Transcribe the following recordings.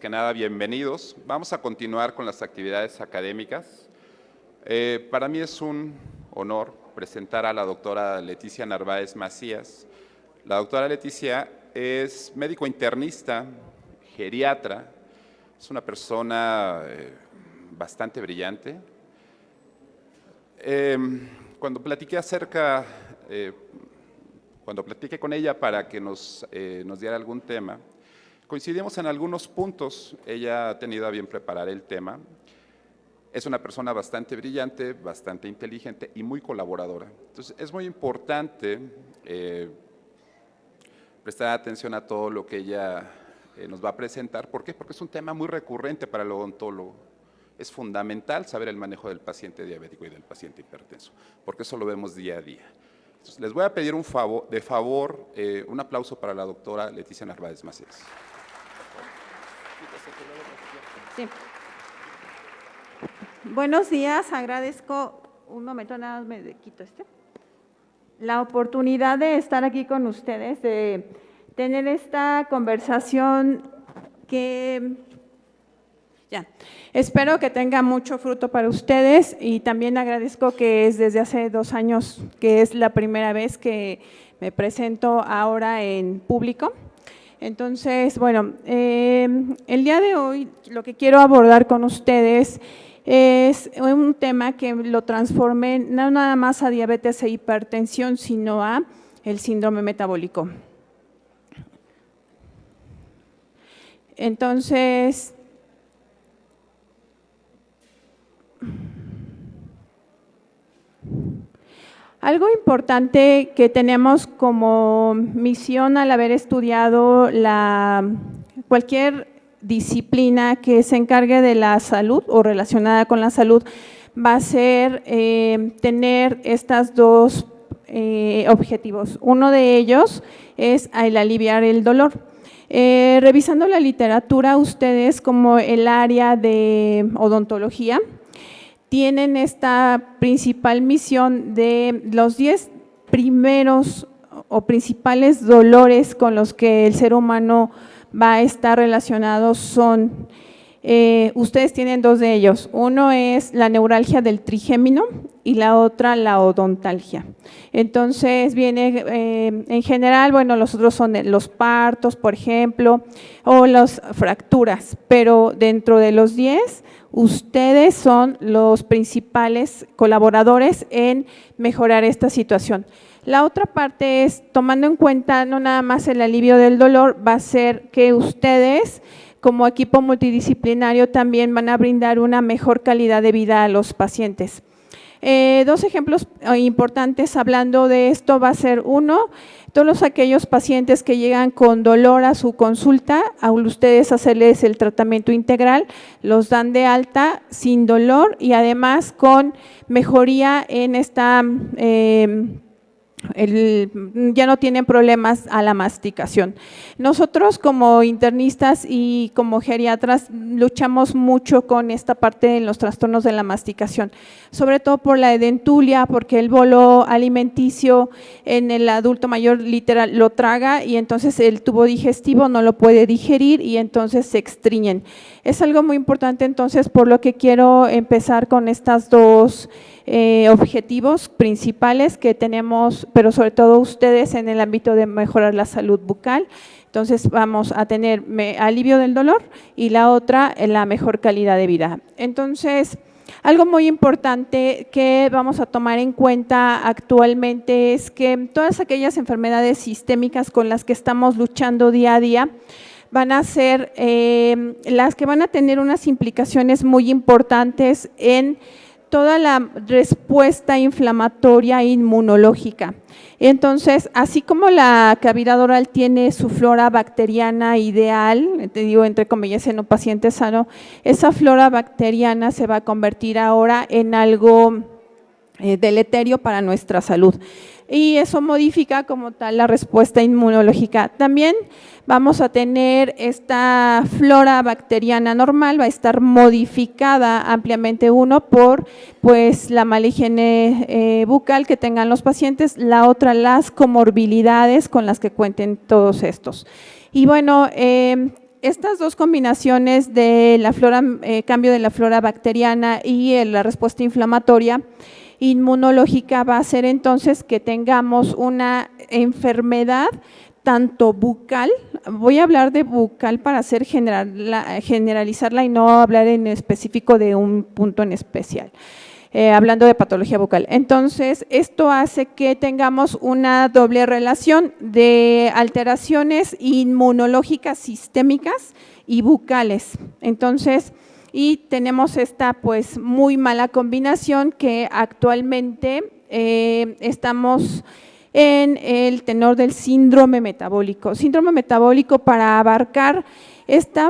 que nada, bienvenidos. Vamos a continuar con las actividades académicas. Para mí es un honor presentar a la doctora Leticia Narváez Macías. La doctora Leticia es médico internista, geriatra, es una persona bastante brillante. Cuando platiqué con ella para que nos diera algún tema, coincidimos en algunos puntos. Ella ha tenido a bien preparar el tema. Es una persona bastante brillante, bastante inteligente y muy colaboradora. Entonces, es muy importante prestar atención a todo lo que ella nos va a presentar. ¿Por qué? Porque es un tema muy recurrente para el odontólogo. Es fundamental saber el manejo del paciente diabético y del paciente hipertenso, porque eso lo vemos día a día. Entonces, les voy a pedir un aplauso para la doctora Leticia Narváez Macías. Sí. Buenos días, agradezco, un momento nada más me quito la oportunidad de estar aquí con ustedes, de tener esta conversación que espero que tenga mucho fruto para ustedes, y también agradezco que es desde hace 2 años, que es la primera vez que me presento ahora en público. Entonces, bueno, el día de hoy lo que quiero abordar con ustedes es un tema que lo transforme no nada más a diabetes e hipertensión, sino a el síndrome metabólico. Entonces, algo importante que tenemos como misión al haber estudiado cualquier disciplina que se encargue de la salud o relacionada con la salud va a ser tener estos 2 objetivos. Uno de ellos es el aliviar el dolor. Revisando la literatura, ustedes como el área de odontología tienen esta principal misión de los 10 primeros o principales dolores con los que el ser humano va a estar relacionado son, ustedes tienen 2 de ellos. Uno es la neuralgia del trigémino y la otra la odontalgia. Entonces viene en general, bueno, los otros son los partos, por ejemplo, o las fracturas, pero dentro de los 10, ustedes son los principales colaboradores en mejorar esta situación. La otra parte es, tomando en cuenta no nada más el alivio del dolor, va a ser que ustedes como equipo multidisciplinario también van a brindar una mejor calidad de vida a los pacientes. 2 ejemplos importantes hablando de esto va a ser uno, todos aquellos pacientes que llegan con dolor a su consulta, a ustedes hacerles el tratamiento integral, los dan de alta sin dolor y además con mejoría en esta ya no tienen problemas a la masticación. Nosotros como internistas y como geriatras luchamos mucho con esta parte de los trastornos de la masticación, sobre todo por la edentulia, porque el bolo alimenticio en el adulto mayor literal lo traga y entonces el tubo digestivo no lo puede digerir y entonces se extriñen. Es algo muy importante, entonces, por lo que quiero empezar con estas 2 objetivos principales que tenemos, pero sobre todo ustedes en el ámbito de mejorar la salud bucal. Entonces vamos a tener alivio del dolor y la otra la mejor calidad de vida. Entonces, algo muy importante que vamos a tomar en cuenta actualmente es que todas aquellas enfermedades sistémicas con las que estamos luchando día a día van a ser las que van a tener unas implicaciones muy importantes en toda la respuesta inflamatoria e inmunológica. Entonces, así como la cavidad oral tiene su flora bacteriana ideal, te digo entre comillas en un paciente sano, esa flora bacteriana se va a convertir ahora en algo deleterio para nuestra salud. Y eso modifica como tal la respuesta inmunológica. También vamos a tener esta flora bacteriana normal, va a estar modificada ampliamente por pues la mala higiene bucal que tengan los pacientes, la otra las comorbilidades con las que cuenten todos estos. Y bueno, estas dos combinaciones de la flora, cambio de la flora bacteriana y la respuesta inflamatoria inmunológica va a hacer entonces que tengamos una enfermedad tanto bucal, voy a hablar de bucal para hacer generalizarla y no hablar en específico de un punto en especial. Hablando de patología bucal. Entonces, esto hace que tengamos una doble relación de alteraciones inmunológicas sistémicas y bucales. Entonces, y tenemos esta pues muy mala combinación que actualmente estamos en el tenor del síndrome metabólico. Síndrome metabólico para abarcar este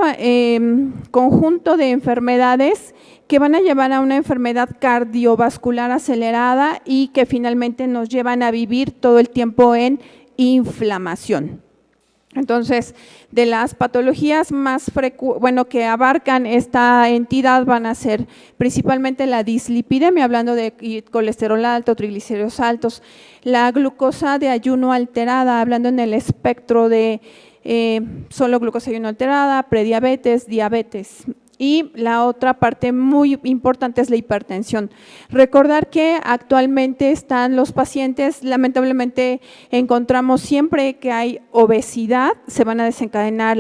conjunto de enfermedades que van a llevar a una enfermedad cardiovascular acelerada y que finalmente nos llevan a vivir todo el tiempo en inflamación. Entonces, de las patologías más que abarcan esta entidad van a ser principalmente la dislipidemia, hablando de colesterol alto, triglicéridos altos, la glucosa de ayuno alterada, hablando en el espectro de solo glucosa de ayuno alterada, prediabetes, diabetes. Y la otra parte muy importante es la hipertensión. Recordar que actualmente están los pacientes, lamentablemente encontramos siempre que hay obesidad, se van a desencadenar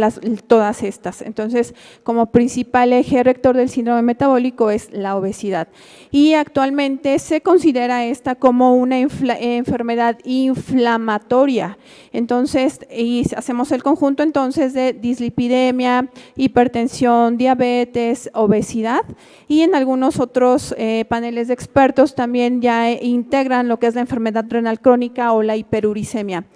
todas estas. Entonces, como principal eje rector del síndrome metabólico es la obesidad. Y actualmente se considera esta como una enfermedad inflamatoria. Entonces, y hacemos el conjunto entonces de dislipidemia, hipertensión, diabetes, obesidad, y en algunos otros paneles de expertos también ya integran lo que es la enfermedad renal crónica o la hiperuricemia.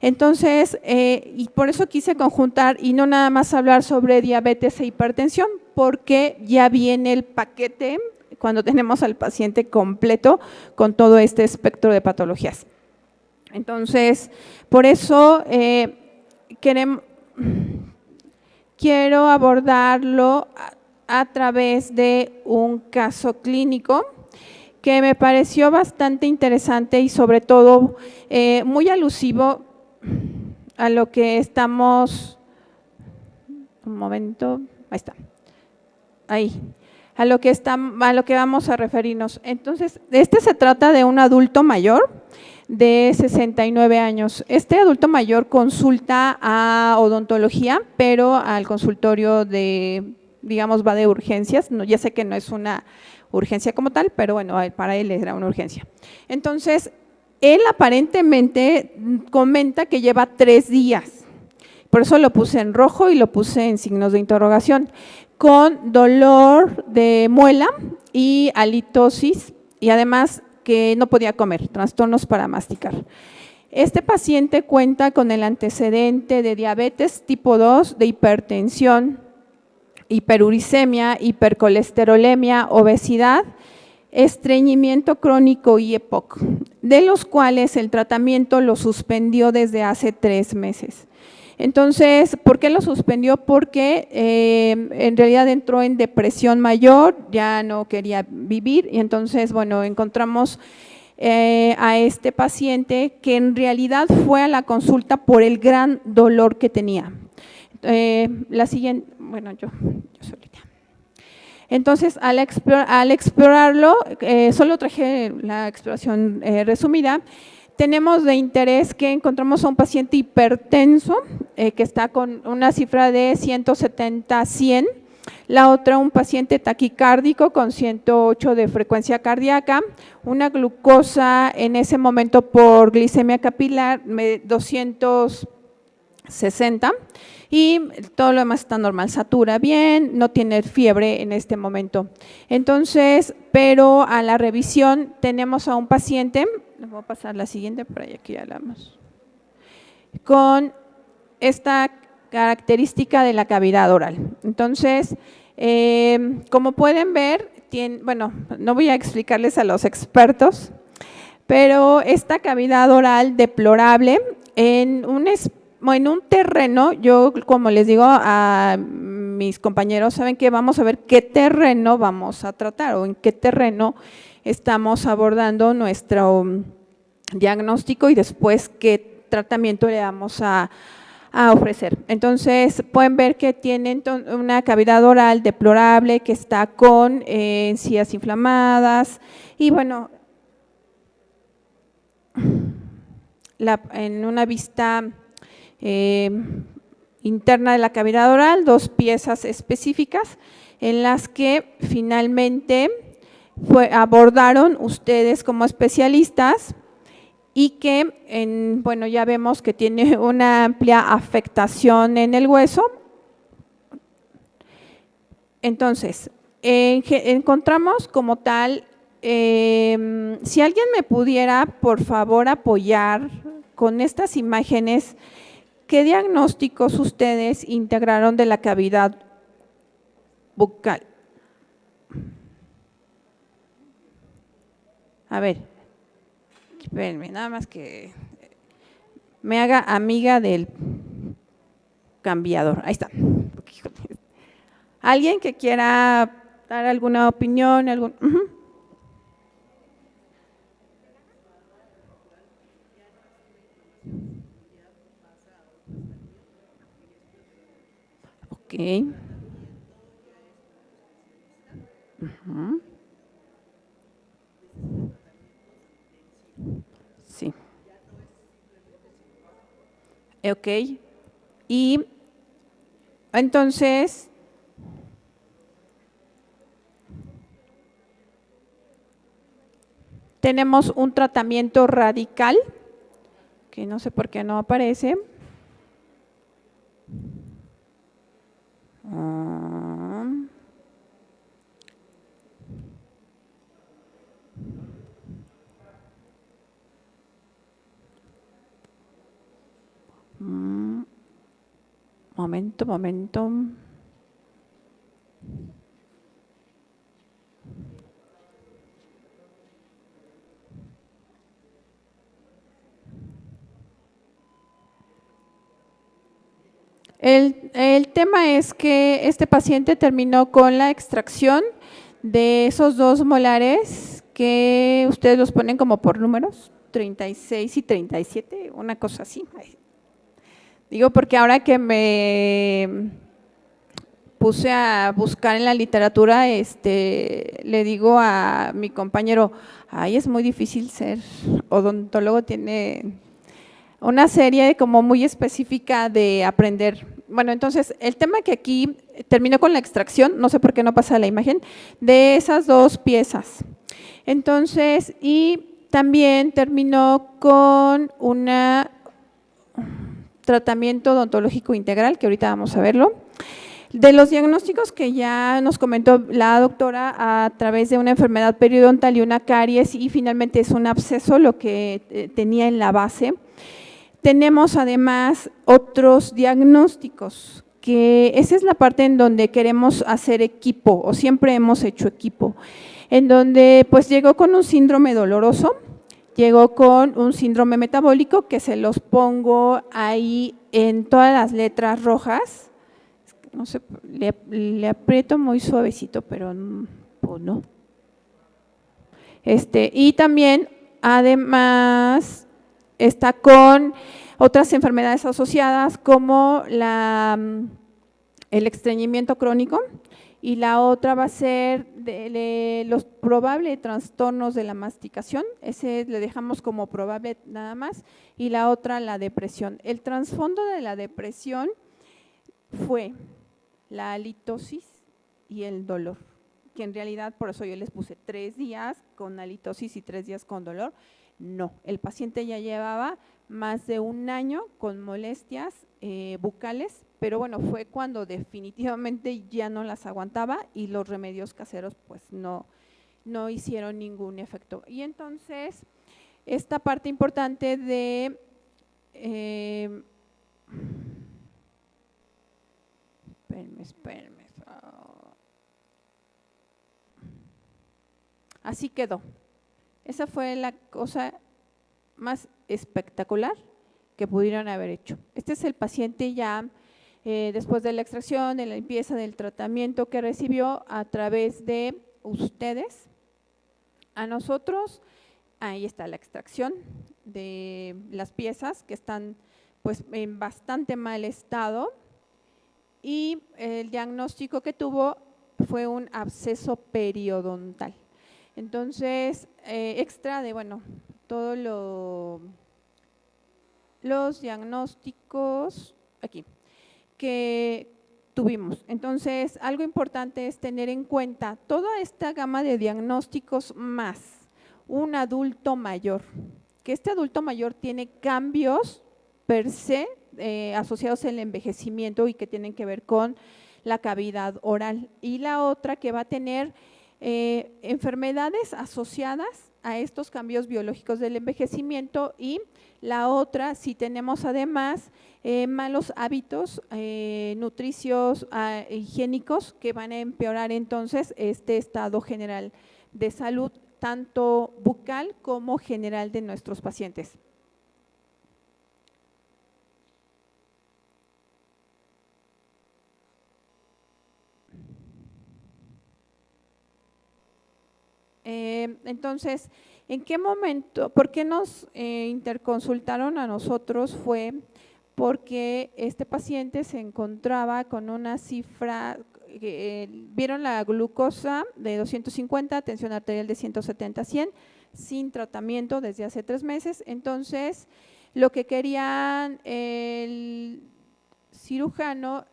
Entonces, y por eso quise conjuntar y no nada más hablar sobre diabetes e hipertensión, porque ya viene el paquete cuando tenemos al paciente completo con todo este espectro de patologías. Entonces, por eso quiero abordarlo a través de un caso clínico que me pareció bastante interesante y sobre todo muy alusivo a lo que estamos, un momento, ahí está, ahí, a lo que vamos a referirnos. Entonces, se trata de un adulto mayor de 69 años. Este adulto mayor consulta a odontología, pero al consultorio va de urgencias. No, ya sé que no es una urgencia como tal, pero bueno, para él era una urgencia. Entonces, él aparentemente comenta que lleva 3 días, por eso lo puse en rojo y lo puse en signos de interrogación, con dolor de muela y halitosis y además que no podía comer, trastornos para masticar. Este paciente cuenta con el antecedente de diabetes tipo 2, de hipertensión, hiperuricemia, hipercolesterolemia, obesidad, estreñimiento crónico y EPOC, de los cuales el tratamiento lo suspendió desde hace 3 meses. Entonces, ¿por qué lo suspendió? Porque en realidad entró en depresión mayor, ya no quería vivir y entonces, bueno, encontramos a este paciente que en realidad fue a la consulta por el gran dolor que tenía. La siguiente, bueno, yo solita. Entonces, al explorarlo, solo traje la exploración resumida. Tenemos de interés que encontramos a un paciente hipertenso que está con una cifra de 170/100, la otra un paciente taquicárdico con 108 de frecuencia cardíaca, una glucosa en ese momento por glicemia capilar 260 y todo lo demás está normal, satura bien, no tiene fiebre en este momento. Entonces, pero a la revisión tenemos a un paciente, les voy a pasar la siguiente para allá que ya hablamos, con esta característica de la cavidad oral. Entonces, como pueden ver, bueno, no voy a explicarles a los expertos, pero esta cavidad oral deplorable en un terreno, yo como les digo a mis compañeros, saben que vamos a ver qué terreno vamos a tratar o en qué terreno estamos abordando nuestro diagnóstico y después qué tratamiento le vamos a a ofrecer. Entonces, pueden ver que tienen una cavidad oral deplorable que está con encías inflamadas y bueno, en una vista interna de la cavidad oral, 2 piezas específicas en las que finalmente abordaron ustedes como especialistas y que, bueno, ya vemos que tiene una amplia afectación en el hueso. Entonces, encontramos como tal, si alguien me pudiera, por favor, apoyar con estas imágenes, ¿qué diagnósticos ustedes integraron de la cavidad bucal? A ver, espérenme, nada más que me haga amiga del cambiador. Ahí está. ¿Alguien que quiera dar alguna opinión? Ok. Sí. Ok. Y entonces, tenemos un tratamiento radical, que no sé por qué no aparece. Momento. El tema es que este paciente terminó con la extracción de esos 2 molares que ustedes los ponen como por números, 36 y 37, una cosa así. Digo porque ahora que me puse a buscar en la literatura, le digo a mi compañero, ay, es muy difícil ser odontólogo, tiene una serie como muy específica de aprender. Bueno, entonces, el tema que aquí terminó con la extracción, no sé por qué no pasa la imagen, de esas 2 piezas. Entonces, y también terminó con un tratamiento odontológico integral, que ahorita vamos a verlo. De los diagnósticos que ya nos comentó la doctora a través de una enfermedad periodontal y una caries y finalmente es un absceso lo que tenía en la base. Tenemos además otros diagnósticos, que esa es la parte en donde queremos hacer equipo o siempre hemos hecho equipo, en donde pues llegó con un síndrome doloroso, llegó con un síndrome metabólico que se los pongo ahí en todas las letras rojas, no sé, le aprieto muy suavecito, pero pues no. Y también además está con otras enfermedades asociadas como el estreñimiento crónico y la otra va a ser de los probables trastornos de la masticación, ese le dejamos como probable nada más, y la otra la depresión. El trasfondo de la depresión fue la halitosis y el dolor, que en realidad por eso yo les puse 3 días con halitosis y 3 días con dolor. No, el paciente ya llevaba más de 1 año con molestias bucales, pero bueno, fue cuando definitivamente ya no las aguantaba y los remedios caseros pues no hicieron ningún efecto. Y entonces, esta parte importante de espérenme. Así quedó. Esa fue la cosa más espectacular que pudieron haber hecho. Este es el paciente ya después de la extracción, de la limpieza, del tratamiento que recibió a través de ustedes. A nosotros, ahí está la extracción de las piezas que están pues en bastante mal estado, y el diagnóstico que tuvo fue un absceso periodontal. Entonces, extra de, bueno, todos los diagnósticos aquí que tuvimos. Entonces, algo importante es tener en cuenta toda esta gama de diagnósticos más un adulto mayor, que este adulto mayor tiene cambios per se asociados al envejecimiento y que tienen que ver con la cavidad oral, y la otra que va a tener enfermedades asociadas a estos cambios biológicos del envejecimiento, y la otra si tenemos además malos hábitos nutricios, higiénicos, que van a empeorar entonces este estado general de salud, tanto bucal como general de nuestros pacientes. Entonces, ¿en qué momento, por qué nos interconsultaron a nosotros? Fue porque este paciente se encontraba con una cifra, vieron la glucosa de 250, tensión arterial de 170/100, sin tratamiento desde hace 3 meses. Entonces, lo que querían el cirujano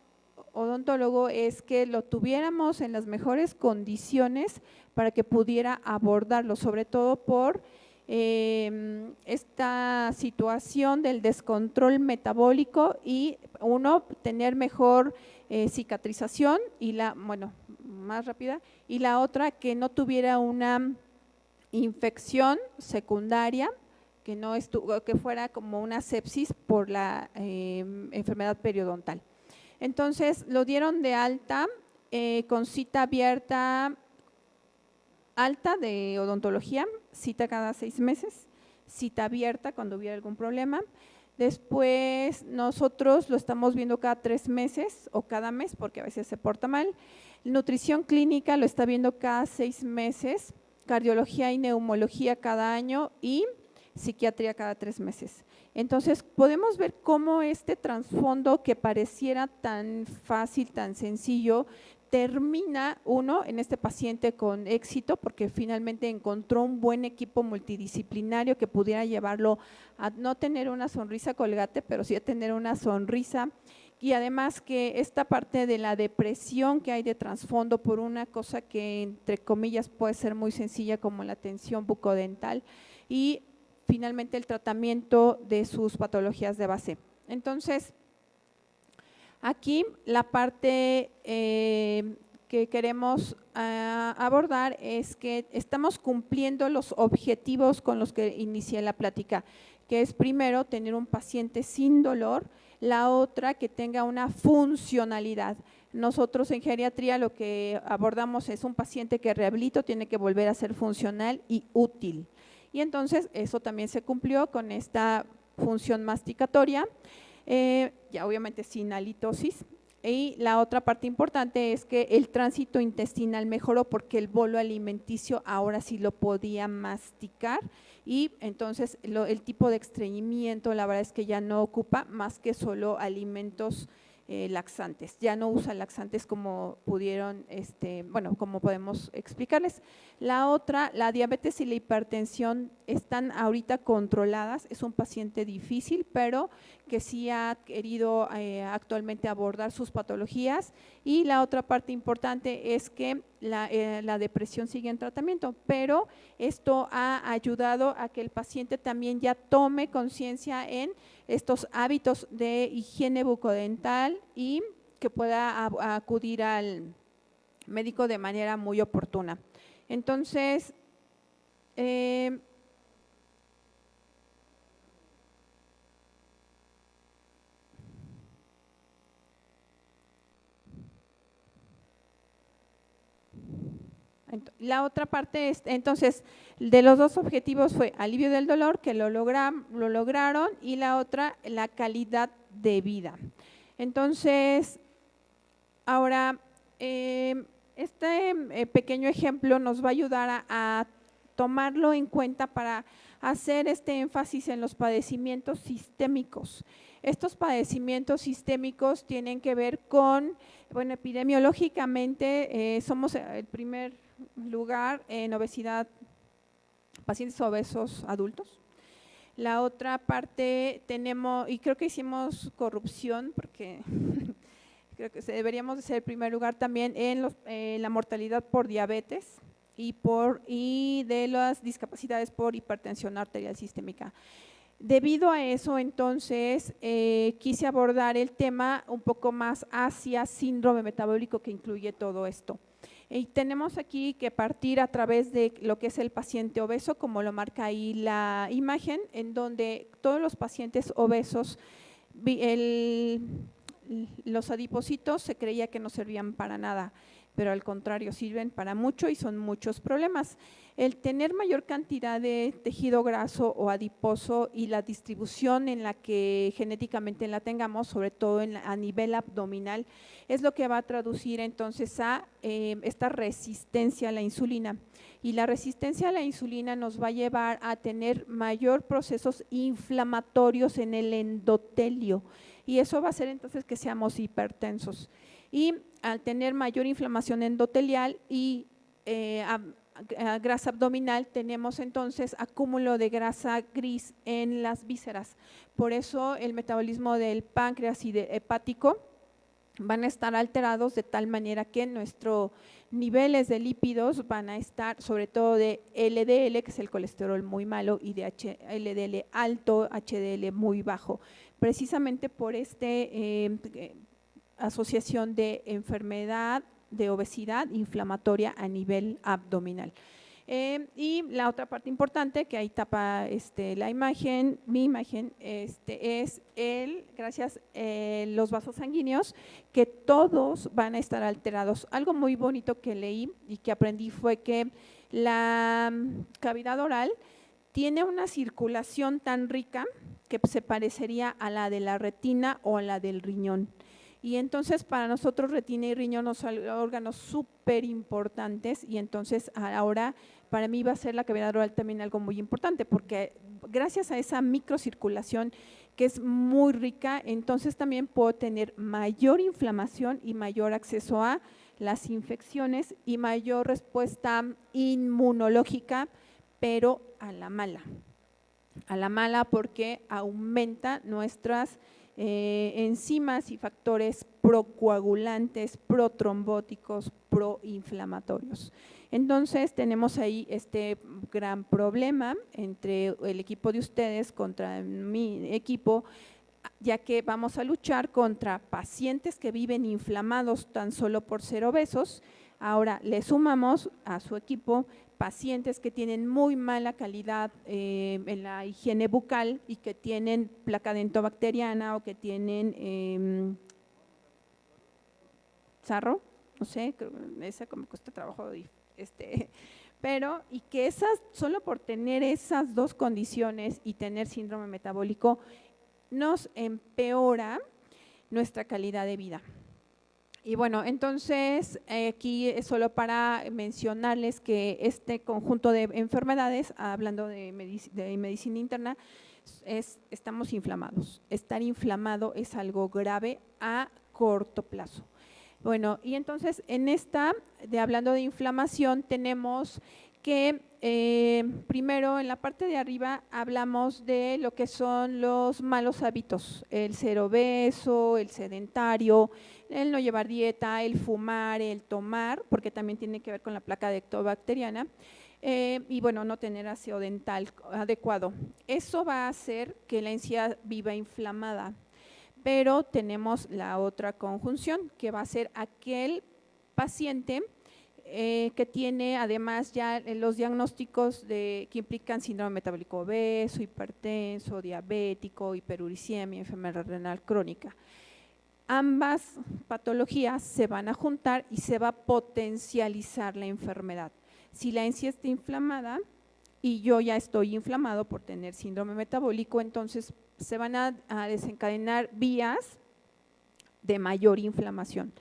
odontólogo es que lo tuviéramos en las mejores condiciones para que pudiera abordarlo, sobre todo por esta situación del descontrol metabólico, y uno, tener mejor cicatrización y más rápida, y la otra, que no tuviera una infección secundaria, que fuera como una sepsis por la enfermedad periodontal. Entonces, lo dieron de alta con cita abierta alta de odontología, cita cada 6 meses, cita abierta cuando hubiera algún problema. Después nosotros lo estamos viendo cada 3 meses o cada mes, porque a veces se porta mal. Nutrición clínica lo está viendo cada 6 meses, cardiología y neumología cada año, y psiquiatría cada 3 meses. Entonces, podemos ver cómo este trasfondo, que pareciera tan fácil, tan sencillo, termina uno en este paciente con éxito, porque finalmente encontró un buen equipo multidisciplinario que pudiera llevarlo a no tener una sonrisa colgate, pero sí a tener una sonrisa. Y además que esta parte de la depresión que hay de trasfondo por una cosa que entre comillas puede ser muy sencilla, como la tensión bucodental, y finalmente el tratamiento de sus patologías de base. Entonces, aquí la parte que queremos abordar es que estamos cumpliendo los objetivos con los que inicié la plática, que es primero tener un paciente sin dolor, la otra que tenga una funcionalidad. Nosotros en geriatría lo que abordamos es un paciente que rehabilito, tiene que volver a ser funcional y útil. Y entonces eso también se cumplió con esta función masticatoria, ya obviamente sin halitosis. Y la otra parte importante es que el tránsito intestinal mejoró, porque el bolo alimenticio ahora sí lo podía masticar, y entonces el tipo de estreñimiento la verdad es que ya no ocupa más que solo alimentos laxantes, ya no usa laxantes como pudieron, como podemos explicarles. La otra, la diabetes y la hipertensión están ahorita controladas, es un paciente difícil, pero que sí ha querido actualmente abordar sus patologías. Y la otra parte importante es que la depresión sigue en tratamiento, pero esto ha ayudado a que el paciente también ya tome conciencia en estos hábitos de higiene bucodental y que pueda acudir al médico de manera muy oportuna. Entonces, la otra parte es, entonces, de los dos objetivos fue alivio del dolor, que lo lograron, y la otra, la calidad de vida. Entonces, ahora, este pequeño ejemplo nos va a ayudar a tomarlo en cuenta para hacer este énfasis en los padecimientos sistémicos. Estos padecimientos sistémicos tienen que ver con, bueno, epidemiológicamente somos el primer lugar en obesidad, pacientes obesos adultos. La otra parte tenemos, y creo que hicimos corrupción porque creo que deberíamos de ser el primer lugar también en la mortalidad por diabetes y de las discapacidades por hipertensión arterial sistémica. Debido a eso, entonces, quise abordar el tema un poco más hacia síndrome metabólico que incluye todo esto. Y tenemos aquí que partir a través de lo que es el paciente obeso, como lo marca ahí la imagen, en donde todos los pacientes obesos, los adipocitos se creía que no servían para nada, pero al contrario sirven para mucho y son muchos problemas. El tener mayor cantidad de tejido graso o adiposo y la distribución en la que genéticamente la tengamos, sobre todo a nivel abdominal, es lo que va a traducir entonces a esta resistencia a la insulina. Y la resistencia a la insulina nos va a llevar a tener mayor procesos inflamatorios en el endotelio y eso va a hacer entonces que seamos hipertensos. Y al tener mayor inflamación endotelial y grasa abdominal, tenemos entonces acúmulo de grasa gris en las vísceras. Por eso el metabolismo del páncreas y hepático van a estar alterados de tal manera que nuestros niveles de lípidos van a estar, sobre todo de LDL, que es el colesterol muy malo, y de LDL alto, HDL muy bajo, precisamente por asociación de enfermedad de obesidad inflamatoria a nivel abdominal. Y la otra parte importante que ahí tapa la imagen, mi imagen, es gracias los vasos sanguíneos, que todos van a estar alterados. Algo muy bonito que leí y que aprendí fue que la cavidad oral tiene una circulación tan rica que se parecería a la de la retina o a la del riñón. Y entonces para nosotros retina y riñón son órganos súper importantes y entonces ahora para mí va a ser la cavidad oral también algo muy importante porque gracias a esa microcirculación que es muy rica, entonces también puedo tener mayor inflamación y mayor acceso a las infecciones y mayor respuesta inmunológica, pero a la mala porque aumenta nuestras enzimas y factores procoagulantes, protrombóticos, proinflamatorios. Entonces tenemos ahí este gran problema entre el equipo de ustedes contra mi equipo, ya que vamos a luchar contra pacientes que viven inflamados tan solo por ser obesos. Ahora le sumamos a su equipo pacientes que tienen muy mala calidad en la higiene bucal y que tienen placa dentobacteriana o que tienen sarro, no sé, esa como cuesta trabajo, pero y que solo por tener esas dos condiciones y tener síndrome metabólico nos empeora nuestra calidad de vida. Y bueno, entonces aquí es solo para mencionarles que este conjunto de enfermedades, hablando de medicina interna, estamos inflamados. Estar inflamado es algo grave a corto plazo. Bueno, y entonces hablando de inflamación, tenemos que primero en la parte de arriba hablamos de lo que son los malos hábitos, el ser obeso, el sedentario, el no llevar dieta, el fumar, el tomar, porque también tiene que ver con la placa dentobacteriana, y bueno, no tener aseo dental adecuado. Eso va a hacer que la encía viva inflamada, pero tenemos la otra conjunción, que va a ser aquel paciente que tiene además ya los diagnósticos que implican síndrome metabólico obeso, hipertenso, diabético, hiperuricemia, enfermedad renal crónica. Ambas patologías se van a juntar y se va a potencializar la enfermedad. Si la encía está inflamada y yo ya estoy inflamado por tener síndrome metabólico, entonces se van a desencadenar vías de mayor inflamación.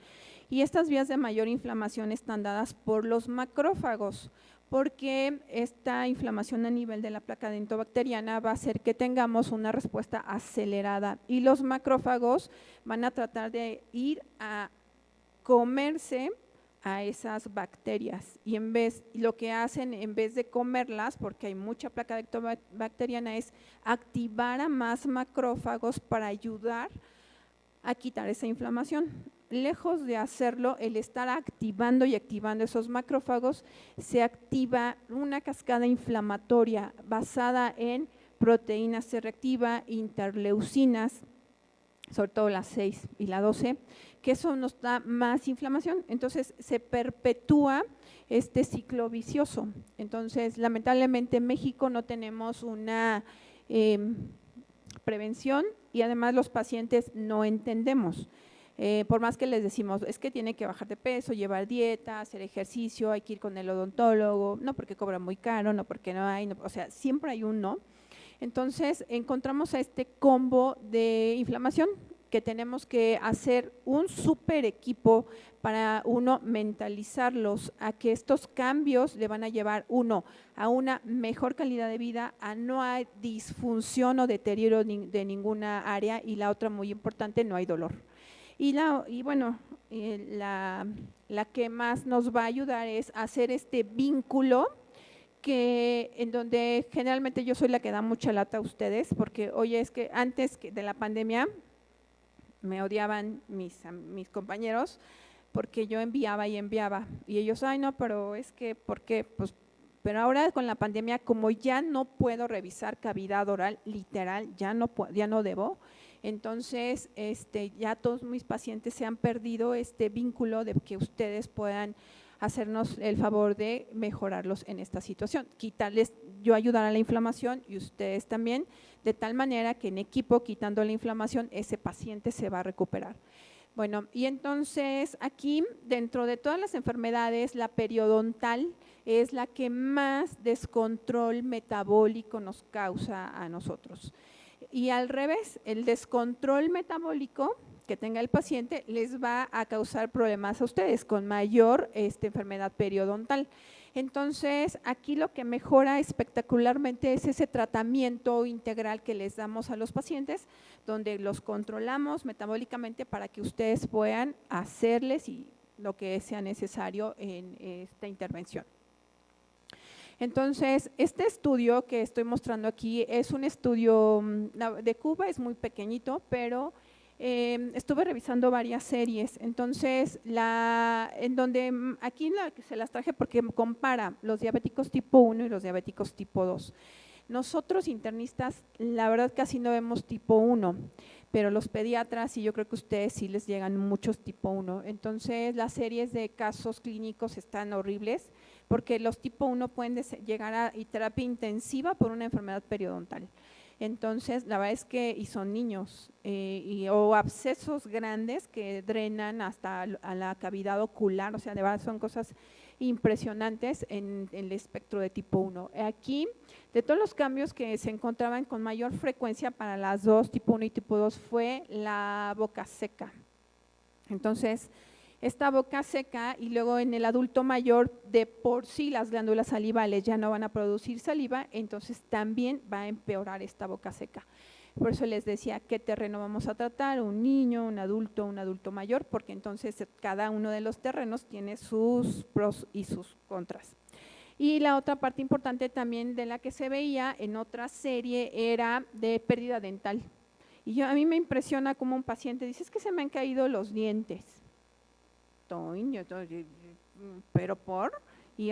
Y estas vías de mayor inflamación están dadas por los macrófagos, porque esta inflamación a nivel de la placa dentobacteriana va a hacer que tengamos una respuesta acelerada y los macrófagos van a tratar de ir a comerse a esas bacterias y lo que hacen en vez de comerlas, porque hay mucha placa dentobacteriana, es activar a más macrófagos para ayudar a quitar esa inflamación. Lejos de hacerlo, el estar activando y activando esos macrófagos, se activa una cascada inflamatoria basada en proteína C reactiva, interleucinas, sobre todo la 6 y la 12, que eso nos da más inflamación. Entonces se perpetúa este ciclo vicioso. Entonces, lamentablemente en México no tenemos una prevención y además los pacientes no entendemos. Por más que les decimos, es que tiene que bajar de peso, llevar dieta, hacer ejercicio, hay que ir con el odontólogo, no porque cobra muy caro, no porque no hay, no, o sea, siempre hay un no. Entonces, encontramos a este combo de inflamación que tenemos que hacer un súper equipo para uno mentalizarlos a que estos cambios le van a llevar uno a una mejor calidad de vida, a no hay disfunción o deterioro de ninguna área y la otra muy importante, no hay dolor. La que más nos va a ayudar es hacer este vínculo en donde generalmente yo soy la que da mucha lata a ustedes, porque oye, es que antes de la pandemia me odiaban mis compañeros porque yo enviaba y ellos, ay no, pero es que, ¿por qué? Pues, pero ahora con la pandemia, como ya no puedo revisar cavidad oral, literal, ya no debo, entonces ya todos mis pacientes se han perdido este vínculo de que ustedes puedan hacernos el favor de mejorarlos en esta situación, quitarles, yo ayudar a la inflamación y ustedes también, de tal manera que en equipo, quitando la inflamación, ese paciente se va a recuperar. Bueno, y entonces aquí, dentro de todas las enfermedades, la periodontal es la que más descontrol metabólico nos causa a nosotros. Y al revés, el descontrol metabólico que tenga el paciente les va a causar problemas a ustedes con mayor enfermedad periodontal. Entonces, aquí lo que mejora espectacularmente es ese tratamiento integral que les damos a los pacientes, donde los controlamos metabólicamente para que ustedes puedan hacerles lo que sea necesario en esta intervención. Entonces, este estudio que estoy mostrando aquí es un estudio de Cuba, es muy pequeñito, pero estuve revisando varias series. Entonces, aquí se las traje porque compara los diabéticos tipo 1 y los diabéticos tipo 2. Nosotros internistas, la verdad casi no vemos tipo 1, pero los pediatras, y yo creo que a ustedes sí les llegan muchos tipo 1. Entonces, las series de casos clínicos están horribles, porque los tipo 1 pueden llegar a terapia intensiva por una enfermedad periodontal. Entonces, la verdad es que, y son niños, o abscesos grandes que drenan hasta a la cavidad ocular, o sea, de verdad son cosas impresionantes en el espectro de tipo 1. Aquí, de todos los cambios que se encontraban con mayor frecuencia para las dos, tipo 1 y tipo 2, fue la boca seca. Entonces, esta boca seca y luego en el adulto mayor de por sí las glándulas salivales ya no van a producir saliva, entonces también va a empeorar esta boca seca. Por eso les decía qué terreno vamos a tratar, un niño, un adulto mayor, porque entonces cada uno de los terrenos tiene sus pros y sus contras. Y la otra parte importante también de la que se veía en otra serie era de pérdida dental. Y a mí me impresiona como un paciente dice, es que se me han caído los dientes. Pero y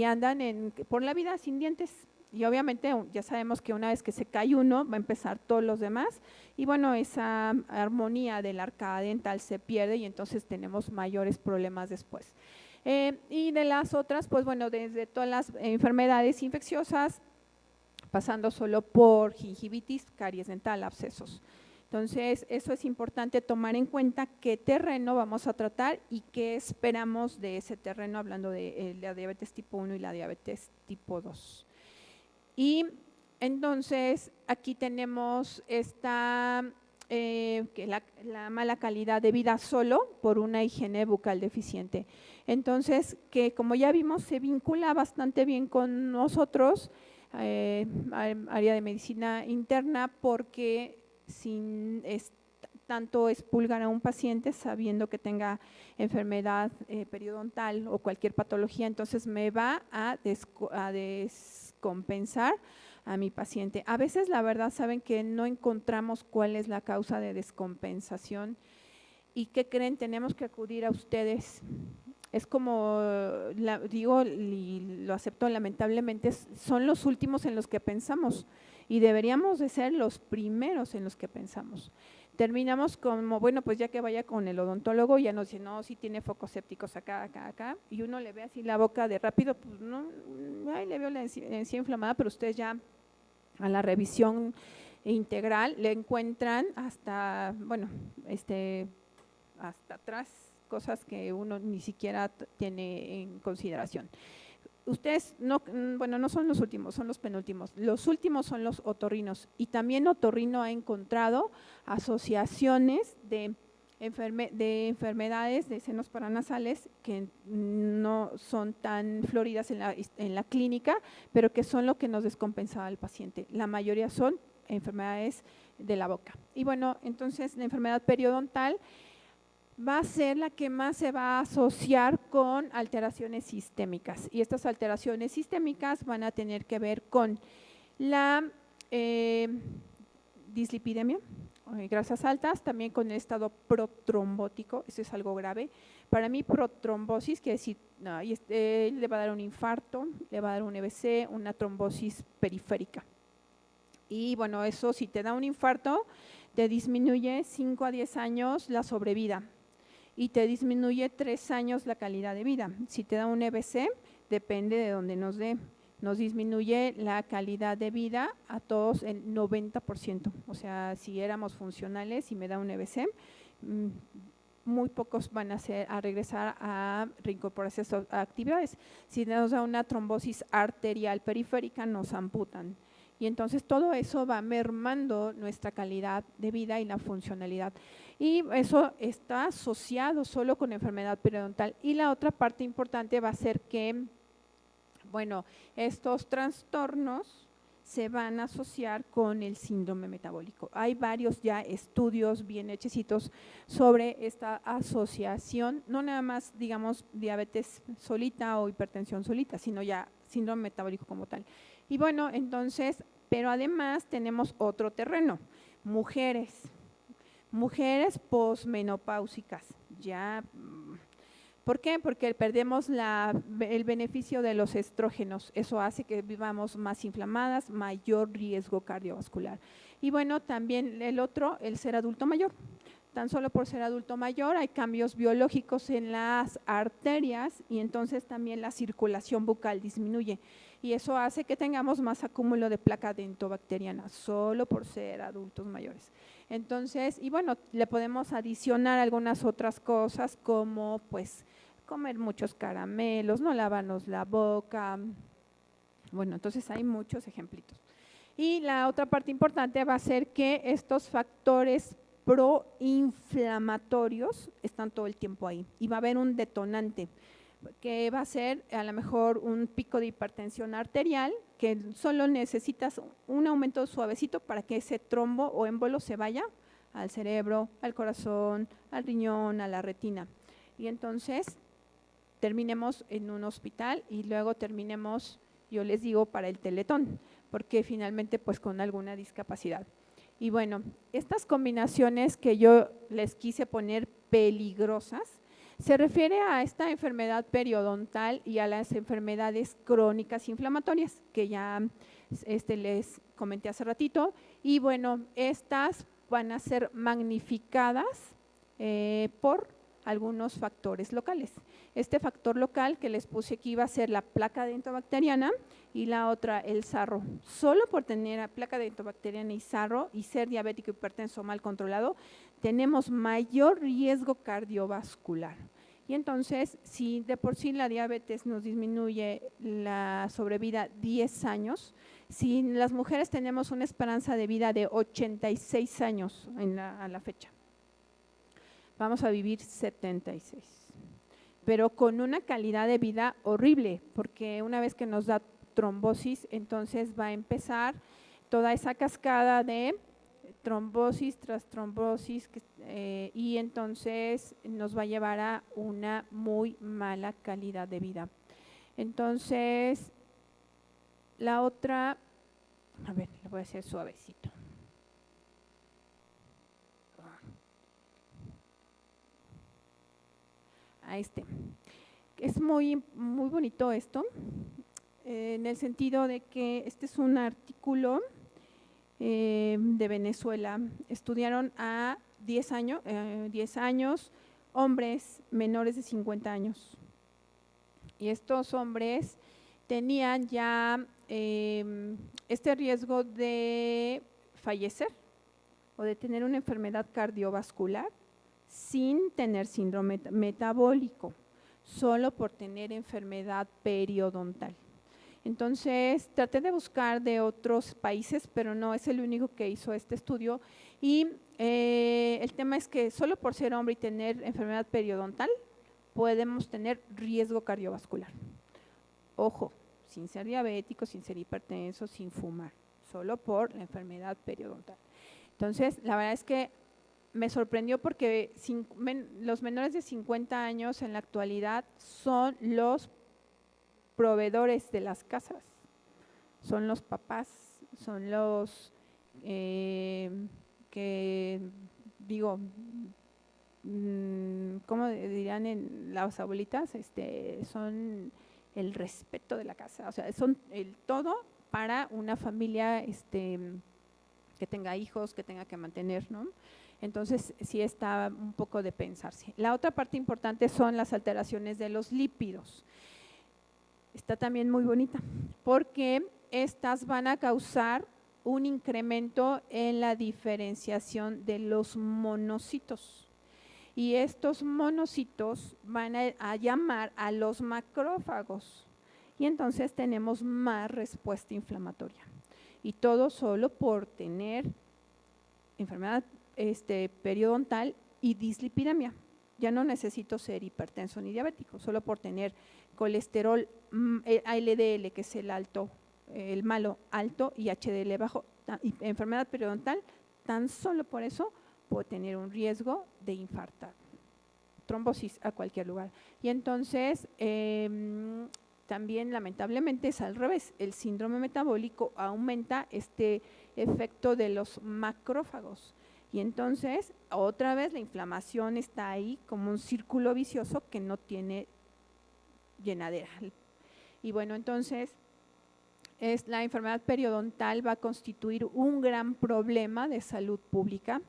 andan por la vida sin dientes. Y obviamente ya sabemos que una vez que se cae uno, va a empezar todos los demás. Y bueno, esa armonía de la arcada dental se pierde y entonces tenemos mayores problemas después. Y de las otras, pues bueno, desde todas las enfermedades infecciosas, pasando solo por gingivitis, caries dental, abscesos. Entonces, eso es importante tomar en cuenta qué terreno vamos a tratar y qué esperamos de ese terreno, hablando de la diabetes tipo 1 y la diabetes tipo 2. Y entonces, aquí tenemos esta que la mala calidad de vida solo por una higiene bucal deficiente. Entonces, que como ya vimos, se vincula bastante bien con nosotros, área de medicina interna, porque sin tanto expulgar a un paciente sabiendo que tenga enfermedad periodontal o cualquier patología, entonces me va a descompensar a mi paciente. A veces, la verdad, saben que no encontramos cuál es la causa de descompensación y ¿qué creen? Tenemos que acudir a ustedes. Es como, digo, y lo acepto lamentablemente, son los últimos en los que pensamos y deberíamos de ser los primeros en los que pensamos. Terminamos como, bueno, pues ya que vaya con el odontólogo, ya nos dice, no, sí tiene focos sépticos acá, acá, acá, y uno le ve así la boca de rápido, pues no, ay, le veo la encía inflamada, pero ustedes ya a la revisión integral le encuentran hasta, bueno, hasta atrás, cosas que uno ni siquiera tiene en consideración. Ustedes, no, bueno, no son los últimos, son los penúltimos. Los últimos son los otorrinos y también Otorrino ha encontrado asociaciones de enfermedades de senos paranasales que no son tan floridas en la clínica, pero que son lo que nos descompensaba al paciente. La mayoría son enfermedades de la boca. Y bueno, entonces la enfermedad periodontal va a ser la que más se va a asociar con alteraciones sistémicas. Y estas alteraciones sistémicas van a tener que ver con la dislipidemia, grasas altas, también con el estado protrombótico, eso es algo grave. Para mí, protrombosis quiere decir, no, le va a dar un infarto, le va a dar un EBC, una trombosis periférica. Y bueno, eso si te da un infarto, te disminuye 5 a 10 años la sobrevida y te disminuye 3 años la calidad de vida. Si te da un EBC, depende de dónde nos dé, nos disminuye la calidad de vida a todos el 90%. O sea, si éramos funcionales y me da un EBC, muy pocos van a regresar a reincorporarse a actividades. Si nos da una trombosis arterial periférica, nos amputan. Y entonces todo eso va mermando nuestra calidad de vida y la funcionalidad. Y eso está asociado solo con enfermedad periodontal. Y la otra parte importante va a ser que, bueno, estos trastornos se van a asociar con el síndrome metabólico. Hay varios ya estudios bien hechecitos sobre esta asociación, no nada más, digamos, diabetes solita o hipertensión solita, sino ya síndrome metabólico como tal. Y bueno, entonces, pero además tenemos otro terreno, mujeres posmenopáusicas, ya. ¿Por qué? Porque perdemos el beneficio de los estrógenos, eso hace que vivamos más inflamadas, mayor riesgo cardiovascular. Y bueno, también el ser adulto mayor. Tan solo por ser adulto mayor hay cambios biológicos en las arterias y entonces también la circulación bucal disminuye y eso hace que tengamos más acúmulo de placa dentobacteriana, solo por ser adultos mayores. Entonces, y bueno, le podemos adicionar algunas otras cosas como pues comer muchos caramelos, no lavarnos la boca. Bueno, entonces hay muchos ejemplitos. Y la otra parte importante va a ser que estos factores proinflamatorios están todo el tiempo ahí y va a haber un detonante que va a ser a lo mejor un pico de hipertensión arterial que solo necesitas un aumento suavecito para que ese trombo o émbolo se vaya al cerebro, al corazón, al riñón, a la retina. Y entonces terminemos en un hospital y luego terminemos, yo les digo, para el Teletón, porque finalmente pues con alguna discapacidad. Y bueno, estas combinaciones que yo les quise poner peligrosas, se refiere a esta enfermedad periodontal y a las enfermedades crónicas inflamatorias, que ya les comenté hace ratito, y bueno, estas van a ser magnificadas por algunos factores locales. Este factor local que les puse aquí va a ser la placa dentobacteriana y la otra el sarro. Solo por tener placa dentobacteriana y sarro y ser diabético, hipertenso mal controlado, tenemos mayor riesgo cardiovascular. Y entonces, si de por sí la diabetes nos disminuye la sobrevida 10 años, si las mujeres tenemos una esperanza de vida de 86 años a la fecha, vamos a vivir 76, pero con una calidad de vida horrible, porque una vez que nos da trombosis, entonces va a empezar toda esa cascada de trombosis tras trombosis y entonces nos va a llevar a una muy mala calidad de vida. Entonces, la otra, a ver, lo voy a hacer suavecito. Es muy bonito esto, en el sentido de que este es un artículo de Venezuela. Estudiaron a 10 años, hombres menores de 50 años. Y estos hombres tenían ya este riesgo de fallecer o de tener una enfermedad cardiovascular sin tener síndrome metabólico, solo por tener enfermedad periodontal. Entonces, traté de buscar de otros países, pero no es el único que hizo este estudio. Y el tema es que solo por ser hombre y tener enfermedad periodontal, podemos tener riesgo cardiovascular. Ojo, sin ser diabético, sin ser hipertenso, sin fumar, solo por la enfermedad periodontal. Entonces, la verdad es que me sorprendió porque los menores de 50 años en la actualidad son los proveedores de las casas, son los papás, son los que, digo, ¿cómo dirían las abuelitas? Son el respeto de la casa, o sea, son el todo para una familia que tenga hijos, que tenga que mantener, ¿no? Entonces, sí está un poco de pensarse. La otra parte importante son las alteraciones de los lípidos. Está también muy bonita, porque estas van a causar un incremento en la diferenciación de los monocitos. Y estos monocitos van a llamar a los macrófagos. Y entonces tenemos más respuesta inflamatoria. Y todo solo por tener enfermedad periodontal y dislipidemia. Ya no necesito ser hipertenso ni diabético, solo por tener colesterol LDL, que es el alto, el malo alto, y HDL bajo, y enfermedad periodontal, tan solo por eso puedo tener un riesgo de infartar, trombosis a cualquier lugar. Y entonces, también lamentablemente es al revés, el síndrome metabólico aumenta este efecto de los macrófagos. Y entonces, otra vez la inflamación está ahí como un círculo vicioso que no tiene llenadera. Y bueno, entonces, la enfermedad periodontal va a constituir un gran problema de salud pública.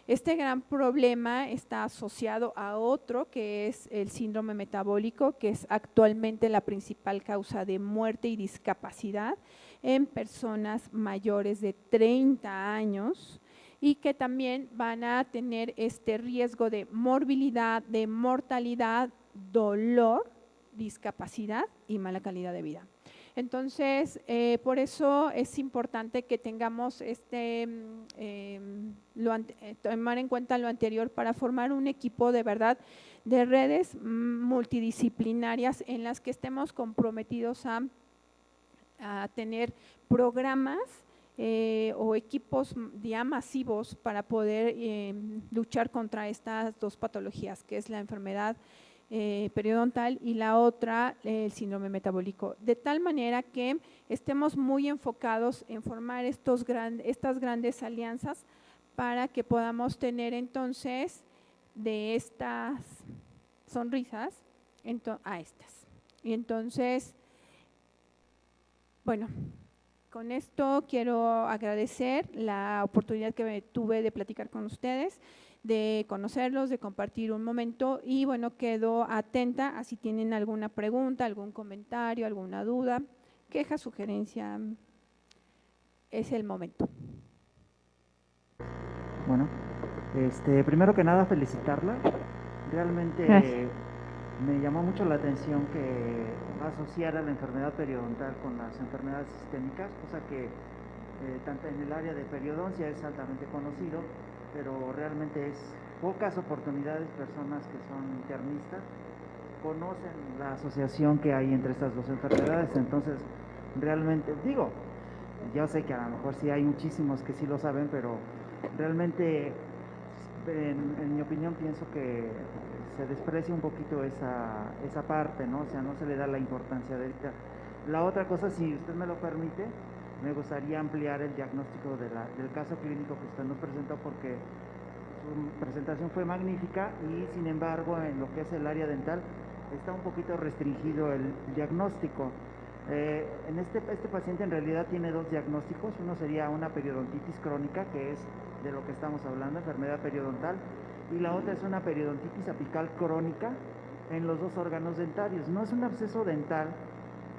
Este gran problema está asociado a otro, que es el síndrome metabólico, que es actualmente la principal causa de muerte y discapacidad en personas mayores de 30 años, y que también van a tener este riesgo de morbilidad, de mortalidad, dolor, discapacidad y mala calidad de vida. Entonces, por eso es importante que tengamos tomar en cuenta lo anterior para formar un equipo de verdad de redes multidisciplinarias en las que estemos comprometidos a tener programas o equipos ya masivos para poder luchar contra estas dos patologías, que es la enfermedad periodontal y la otra, el síndrome metabólico, de tal manera que estemos muy enfocados en formar estas grandes alianzas para que podamos tener entonces de estas sonrisas a estas. Y entonces, bueno, con esto quiero agradecer la oportunidad que tuve de platicar con ustedes, de conocerlos, de compartir un momento, y bueno, quedo atenta a si tienen alguna pregunta, algún comentario, alguna duda, queja, sugerencia. Es el momento. Bueno, primero que nada felicitarla. Realmente Gracias. Me llamó mucho la atención que asociara la enfermedad periodontal con las enfermedades sistémicas, cosa que tanto en el área de periodoncia es altamente conocido, pero realmente es pocas oportunidades personas que son internistas conocen la asociación que hay entre estas dos enfermedades. Entonces, realmente, digo, yo sé que a lo mejor sí hay muchísimos que sí lo saben, pero realmente, en mi opinión, pienso que se desprecia un poquito esa parte, ¿no? O sea, no se le da la importancia de ahorita. La otra cosa, si usted me lo permite, me gustaría ampliar el diagnóstico del caso clínico que usted nos presentó, porque su presentación fue magnífica y sin embargo en lo que es el área dental está un poquito restringido el diagnóstico. Este paciente en realidad tiene dos diagnósticos. Uno sería una periodontitis crónica, que es de lo que estamos hablando, enfermedad periodontal, y la otra es una periodontitis apical crónica en los dos órganos dentarios. No es un absceso dental,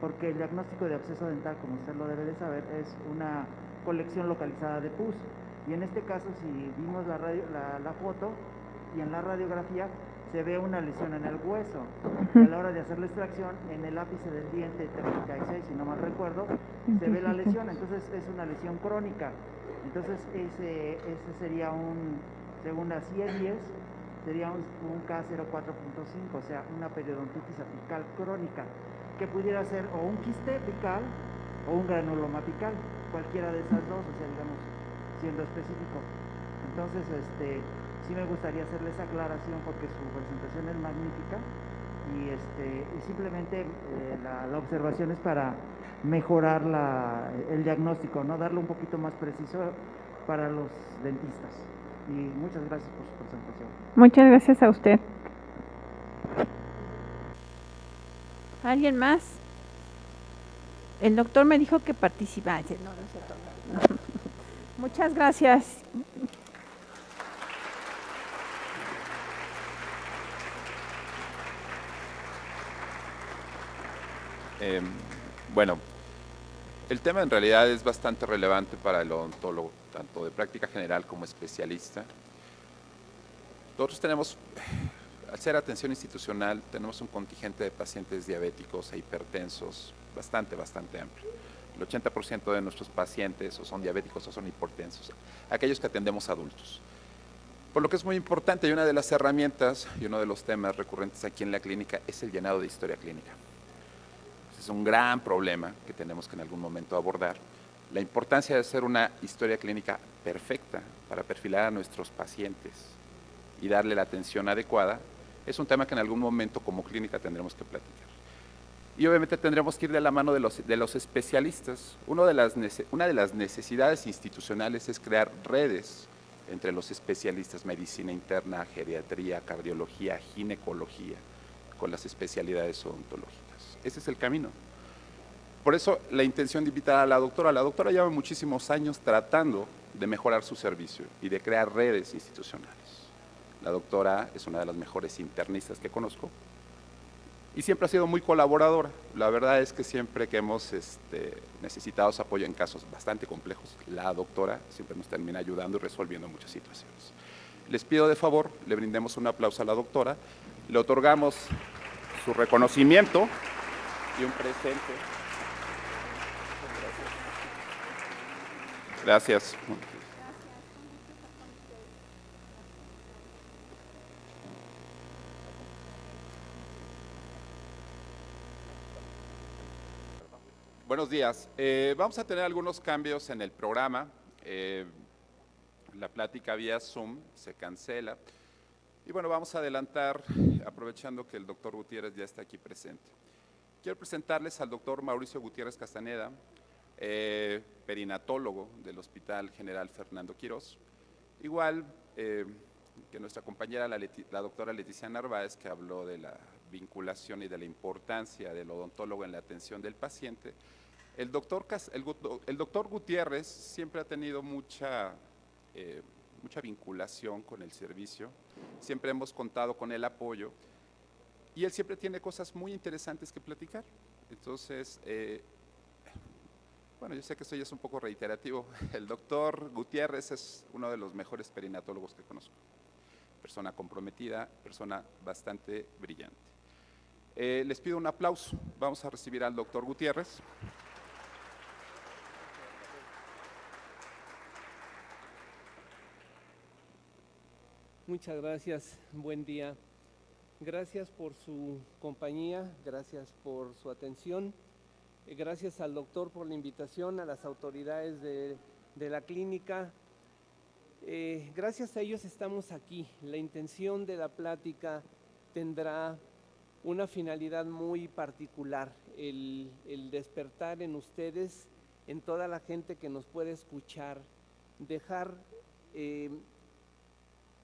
porque el diagnóstico de absceso dental, como usted lo debe de saber, es una colección localizada de pus. Y en este caso, si vimos la foto y en la radiografía, se ve una lesión en el hueso. Y a la hora de hacer la extracción, en el ápice del diente 36, si no mal recuerdo, se ve la lesión. Entonces es una lesión crónica. Entonces ese sería según la CIE-10, sería un K04.5, o sea, una periodontitis apical crónica, que pudiera ser o un quiste apical o un granuloma apical, cualquiera de esas dos, o sea, digamos, siendo específico. Entonces, sí me gustaría hacerle esa aclaración porque su presentación es magnífica y simplemente la observación es para mejorar el diagnóstico, ¿no? Darlo un poquito más preciso para los dentistas. Y muchas gracias por su presentación. Muchas gracias a usted. ¿Alguien más? El doctor me dijo que participara. No, no es cierto. Muchas gracias. Bueno, el tema en realidad es bastante relevante para el odontólogo, tanto de práctica general como especialista. Nosotros tenemos, al ser atención institucional, tenemos un contingente de pacientes diabéticos e hipertensos bastante amplio. El 80% de nuestros pacientes o son diabéticos o son hipertensos, aquellos que atendemos adultos. Por lo que es muy importante, y una de las herramientas y uno de los temas recurrentes aquí en la clínica es el llenado de historia clínica. Es un gran problema que tenemos que en algún momento abordar. La importancia de hacer una historia clínica perfecta para perfilar a nuestros pacientes y darle la atención adecuada es un tema que en algún momento como clínica tendremos que platicar. Y obviamente tendremos que ir de la mano de los especialistas. Una de las necesidades institucionales es crear redes entre los especialistas, medicina interna, geriatría, cardiología, ginecología, con las especialidades odontológicas. Ese es el camino. Por eso la intención de invitar a la doctora. La doctora lleva muchísimos años tratando de mejorar su servicio y de crear redes institucionales. La doctora es una de las mejores internistas que conozco y siempre ha sido muy colaboradora. La verdad es que siempre que hemos necesitado su apoyo en casos bastante complejos, la doctora siempre nos termina ayudando y resolviendo muchas situaciones. Les pido de favor, le brindemos un aplauso a la doctora, le otorgamos su reconocimiento y un presente. Gracias. Buenos días. Vamos a tener algunos cambios en el programa. La plática vía Zoom se cancela. Y bueno, vamos a adelantar, aprovechando que el doctor Gutiérrez ya está aquí presente. Quiero presentarles al doctor Mauricio Gutiérrez Castaneda, perinatólogo del Hospital General Fernando Quirós. Igual que nuestra compañera, la doctora Leticia Narváez, que habló de la vinculación y de la importancia del odontólogo en la atención del paciente. El doctor Gutiérrez siempre ha tenido mucha vinculación con el servicio, siempre hemos contado con el apoyo y él siempre tiene cosas muy interesantes que platicar. Entonces, bueno, yo sé que esto ya es un poco reiterativo. El doctor Gutiérrez es uno de los mejores perinatólogos que conozco. Persona comprometida, persona bastante brillante. Les pido un aplauso. Vamos a recibir al doctor Gutiérrez. Muchas gracias, buen día. Gracias por su compañía, gracias por su atención. Gracias al doctor por la invitación, a las autoridades de la clínica. Gracias a ellos estamos aquí. La intención de la plática tendrá una finalidad muy particular, el despertar en ustedes, en toda la gente que nos puede escuchar, dejar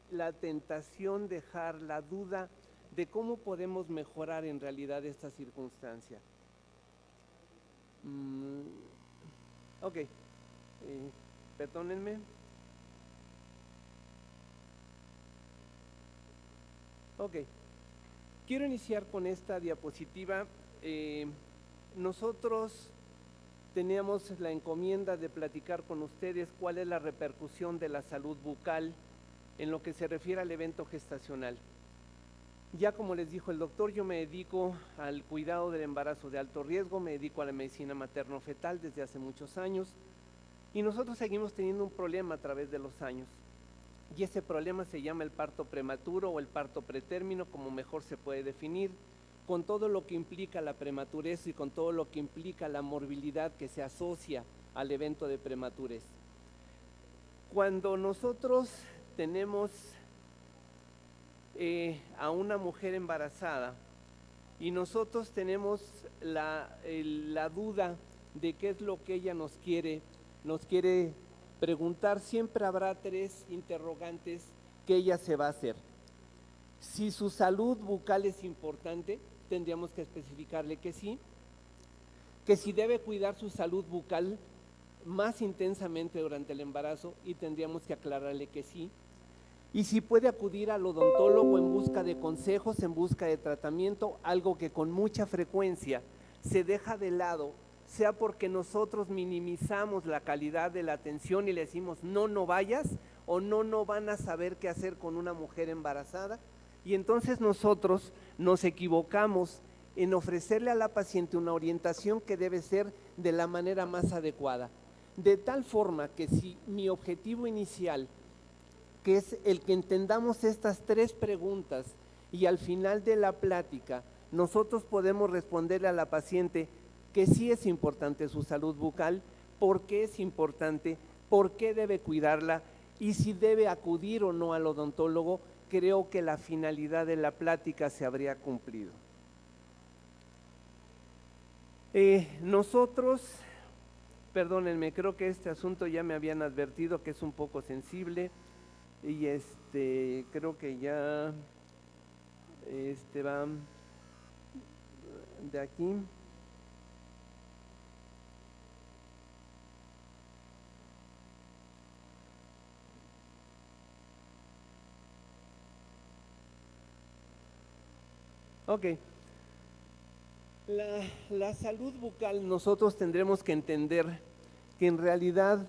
la tentación, dejar la duda de cómo podemos mejorar en realidad esta circunstancia. Ok, perdónenme. Ok, quiero iniciar con esta diapositiva. Nosotros teníamos la encomienda de platicar con ustedes cuál es la repercusión de la salud bucal en lo que se refiere al evento gestacional. Ya como les dijo el doctor, yo me dedico al cuidado del embarazo de alto riesgo, me dedico a la medicina materno-fetal desde hace muchos años y nosotros seguimos teniendo un problema a través de los años. Y ese problema se llama el parto prematuro o el parto pretérmino, como mejor se puede definir, con todo lo que implica la prematurez y con todo lo que implica la morbilidad que se asocia al evento de prematurez. Cuando nosotros tenemos a una mujer embarazada y nosotros tenemos la duda de qué es lo que ella nos quiere preguntar, siempre habrá tres interrogantes que ella se va a hacer. Si su salud bucal es importante, tendríamos que especificarle que sí, que si debe cuidar su salud bucal más intensamente durante el embarazo y tendríamos que aclararle que sí, y si puede acudir al odontólogo en busca de consejos, en busca de tratamiento, algo que con mucha frecuencia se deja de lado, sea porque nosotros minimizamos la calidad de la atención y le decimos no vayas, o no van a saber qué hacer con una mujer embarazada, y entonces nosotros nos equivocamos en ofrecerle a la paciente una orientación que debe ser de la manera más adecuada, de tal forma que si mi objetivo inicial, que es el que entendamos estas tres preguntas y al final de la plática nosotros podemos responderle a la paciente que sí es importante su salud bucal, por qué es importante, por qué debe cuidarla y si debe acudir o no al odontólogo, creo que la finalidad de la plática se habría cumplido. Nosotros, perdónenme, creo que este asunto ya me habían advertido que es un poco sensible. Y creo que ya va de aquí. Ok. La salud bucal, nosotros tendremos que entender que en realidad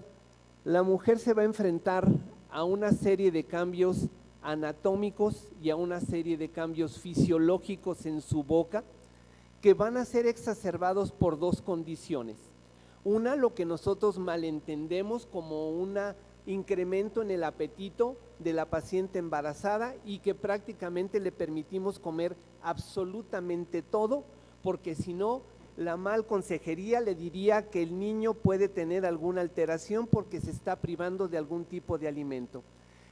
la mujer se va a enfrentar a una serie de cambios anatómicos y a una serie de cambios fisiológicos en su boca que van a ser exacerbados por dos condiciones. Una, lo que nosotros malentendemos como un incremento en el apetito de la paciente embarazada y que prácticamente le permitimos comer absolutamente todo, porque si no, la mal consejería le diría que el niño puede tener alguna alteración porque se está privando de algún tipo de alimento.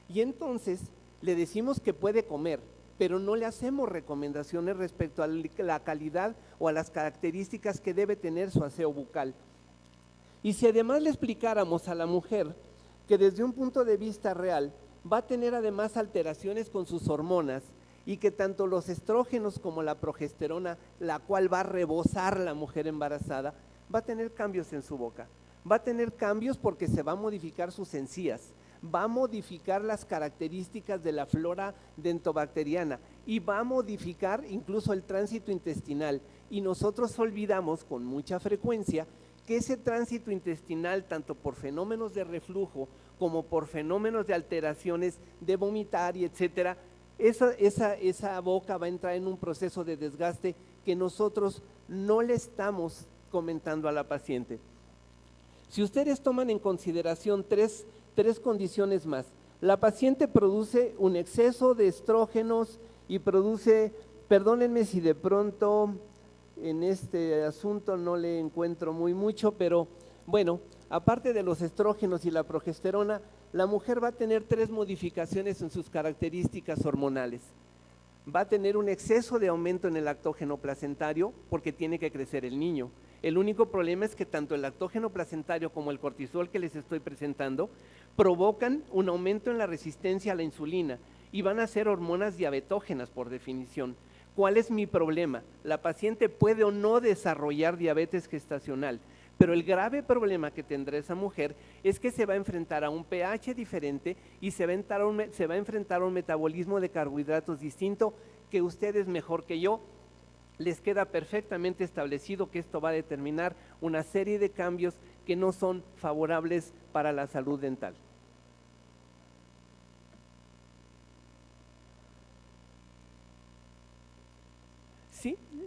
Y entonces le decimos que puede comer, pero no le hacemos recomendaciones respecto a la calidad o a las características que debe tener su aseo bucal. Y si además le explicáramos a la mujer que desde un punto de vista real va a tener además alteraciones con sus hormonas, y que tanto los estrógenos como la progesterona, la cual va a rebosar la mujer embarazada, va a tener cambios en su boca, va a tener cambios porque se va a modificar sus encías, va a modificar las características de la flora dentobacteriana y va a modificar incluso el tránsito intestinal, y nosotros olvidamos con mucha frecuencia que ese tránsito intestinal, tanto por fenómenos de reflujo como por fenómenos de alteraciones de vomitar y etcétera, esa boca va a entrar en un proceso de desgaste que nosotros no le estamos comentando a la paciente. Si ustedes toman en consideración tres condiciones más, la paciente produce un exceso de estrógenos y produce, perdónenme si de pronto en este asunto no le encuentro mucho, pero bueno, aparte de los estrógenos y la progesterona, la mujer va a tener 3 modificaciones en sus características hormonales. Va a tener un exceso de aumento en el lactógeno placentario porque tiene que crecer el niño. El único problema es que tanto el lactógeno placentario como el cortisol que les estoy presentando provocan un aumento en la resistencia a la insulina y van a ser hormonas diabetógenas por definición. ¿Cuál es mi problema? La paciente puede o no desarrollar diabetes gestacional, pero el grave problema que tendrá esa mujer es que se va a enfrentar a un pH diferente y se va a enfrentar a un metabolismo de carbohidratos distinto que ustedes mejor que yo les queda perfectamente establecido que esto va a determinar una serie de cambios que no son favorables para la salud dental.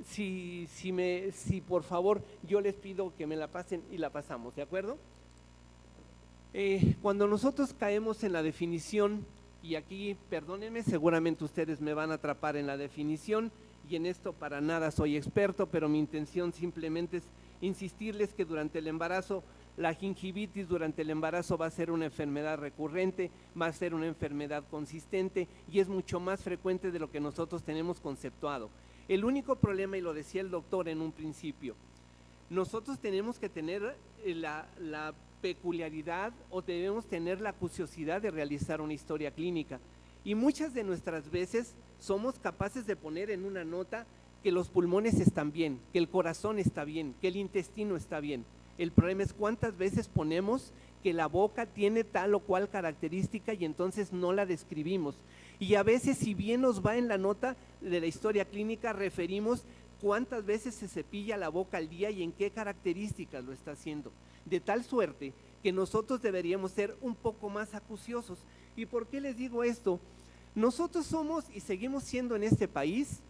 Si por favor yo les pido que me la pasen y la pasamos, ¿de acuerdo? Cuando nosotros caemos en la definición, y aquí perdónenme, seguramente ustedes me van a atrapar en la definición, y en esto para nada soy experto, pero mi intención simplemente es insistirles que durante el embarazo, la gingivitis durante el embarazo va a ser una enfermedad recurrente, va a ser una enfermedad consistente y es mucho más frecuente de lo que nosotros tenemos conceptuado. El único problema, y lo decía el doctor en un principio, nosotros tenemos que tener la peculiaridad o debemos tener la curiosidad de realizar una historia clínica. Y muchas de nuestras veces somos capaces de poner en una nota que los pulmones están bien, que el corazón está bien, que el intestino está bien. El problema es cuántas veces ponemos que la boca tiene tal o cual característica y entonces no la describimos. Y a veces, si bien nos va en la nota de la historia clínica, referimos cuántas veces se cepilla la boca al día y en qué características lo está haciendo. De tal suerte que nosotros deberíamos ser un poco más acuciosos. ¿Y por qué les digo esto? Nosotros somos y seguimos siendo en este país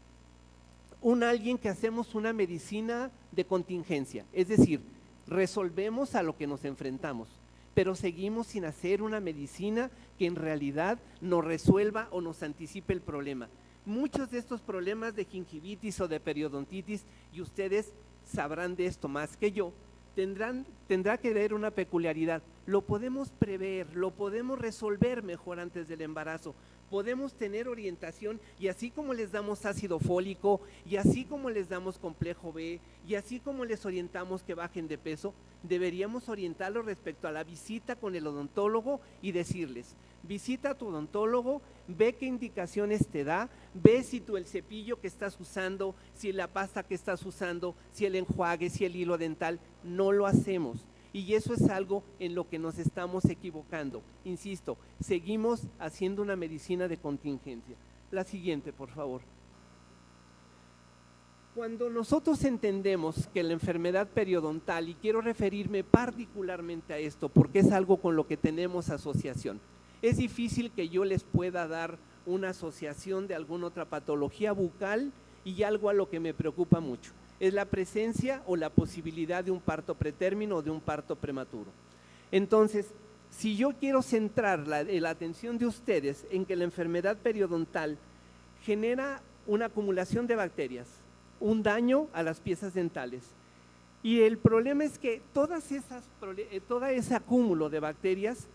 alguien que hacemos una medicina de contingencia, es decir, resolvemos a lo que nos enfrentamos, pero seguimos sin hacer una medicina que en realidad nos resuelva o nos anticipe el problema. Muchos de estos problemas de gingivitis o de periodontitis, y ustedes sabrán de esto más que yo, tendrá que ver una peculiaridad. Lo podemos prever, lo podemos resolver mejor antes del embarazo, podemos tener orientación y así como les damos ácido fólico y así como les damos complejo B y así como les orientamos que bajen de peso, deberíamos orientarlos respecto a la visita con el odontólogo y decirles, visita a tu odontólogo, ve qué indicaciones te da, ve si el cepillo que estás usando, si la pasta que estás usando, si el enjuague, si el hilo dental, no lo hacemos. Y eso es algo en lo que nos estamos equivocando. Insisto, seguimos haciendo una medicina de contingencia. La siguiente, por favor. Cuando nosotros entendemos que la enfermedad periodontal, y quiero referirme particularmente a esto porque es algo con lo que tenemos asociación, es difícil que yo les pueda dar una asociación de alguna otra patología bucal y algo a lo que me preocupa mucho. Es la presencia o la posibilidad de un parto pretérmino o de un parto prematuro. Entonces, si yo quiero centrar la atención de ustedes en que la enfermedad periodontal genera una acumulación de bacterias, un daño a las piezas dentales, y el problema es que todo ese acúmulo de bacterias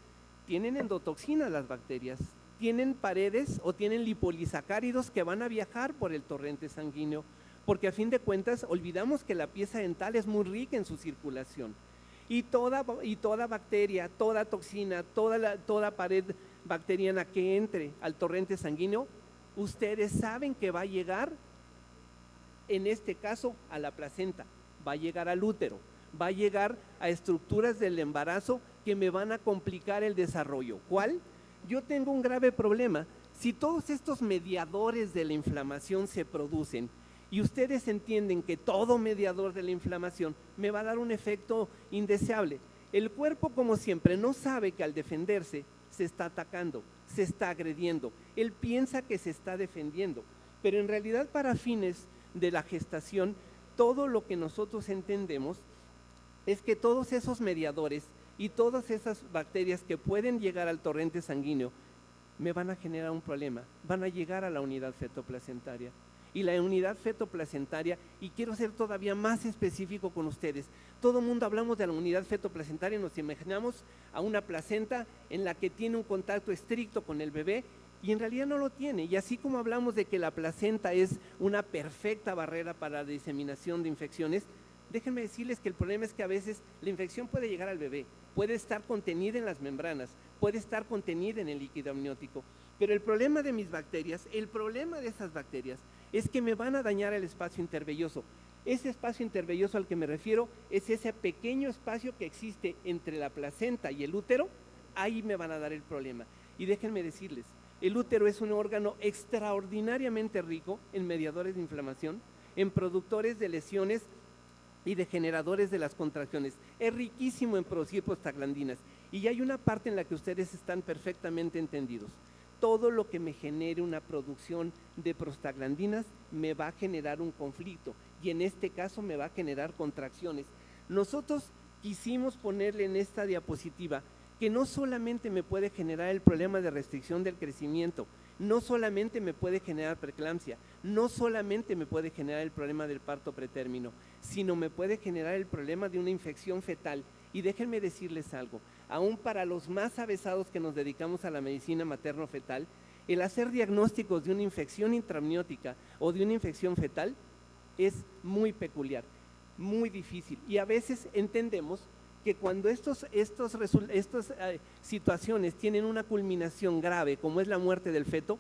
tienen endotoxinas las bacterias, tienen paredes o tienen lipolisacáridos que van a viajar por el torrente sanguíneo, porque a fin de cuentas olvidamos que la pieza dental es muy rica en su circulación y toda bacteria, toda toxina, toda pared bacteriana que entre al torrente sanguíneo, ustedes saben que va a llegar, en este caso, a la placenta, va a llegar al útero, va a llegar a estructuras del embarazo que me van a complicar el desarrollo. ¿Cuál? Yo tengo un grave problema. Si todos estos mediadores de la inflamación se producen y ustedes entienden que todo mediador de la inflamación me va a dar un efecto indeseable, el cuerpo, como siempre, no sabe que al defenderse se está atacando, se está agrediendo. Él piensa que se está defendiendo, pero en realidad para fines de la gestación, todo lo que nosotros entendemos es que todos esos mediadores y todas esas bacterias que pueden llegar al torrente sanguíneo me van a generar un problema, van a llegar a la unidad fetoplacentaria. Y la unidad fetoplacentaria, y quiero ser todavía más específico con ustedes, todo el mundo hablamos de la unidad fetoplacentaria, nos imaginamos a una placenta en la que tiene un contacto estricto con el bebé, y en realidad no lo tiene. Y así como hablamos de que la placenta es una perfecta barrera para la diseminación de infecciones, déjenme decirles que el problema es que a veces la infección puede llegar al bebé, puede estar contenida en las membranas, puede estar contenida en el líquido amniótico, pero el problema de mis bacterias, el problema de esas bacterias es que me van a dañar el espacio intervelloso. Ese espacio intervelloso al que me refiero es ese pequeño espacio que existe entre la placenta y el útero, ahí me van a dar el problema. Y déjenme decirles, el útero es un órgano extraordinariamente rico en mediadores de inflamación, en productores de lesiones y de generadores de las contracciones. Es riquísimo en producir prostaglandinas. Y hay una parte en la que ustedes están perfectamente entendidos. Todo lo que me genere una producción de prostaglandinas me va a generar un conflicto y en este caso me va a generar contracciones. Nosotros quisimos ponerle en esta diapositiva que no solamente me puede generar el problema de restricción del crecimiento, no solamente me puede generar preeclampsia, no solamente me puede generar el problema del parto pretérmino, sino me puede generar el problema de una infección fetal. Y déjenme decirles algo, aún para los más avesados que nos dedicamos a la medicina materno-fetal, el hacer diagnósticos de una infección intraamniótica o de una infección fetal es muy peculiar, muy difícil. Y a veces entendemos que cuando estas situaciones tienen una culminación grave, como es la muerte del feto,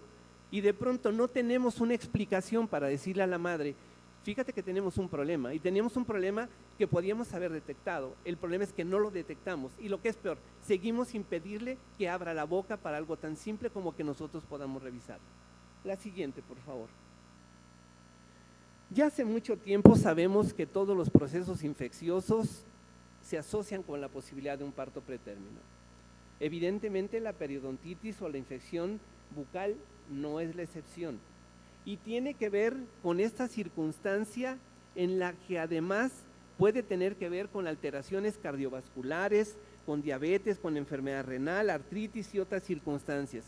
y de pronto no tenemos una explicación para decirle a la madre, fíjate que tenemos un problema, y teníamos un problema que podíamos haber detectado. El problema es que no lo detectamos, y lo que es peor, seguimos sin pedirle que abra la boca para algo tan simple como que nosotros podamos revisar. La siguiente, por favor. Ya hace mucho tiempo sabemos que todos los procesos infecciosos se asocian con la posibilidad de un parto pretérmino. Evidentemente la periodontitis o la infección bucal no es la excepción. Y tiene que ver con esta circunstancia en la que además puede tener que ver con alteraciones cardiovasculares, con diabetes, con enfermedad renal, artritis y otras circunstancias.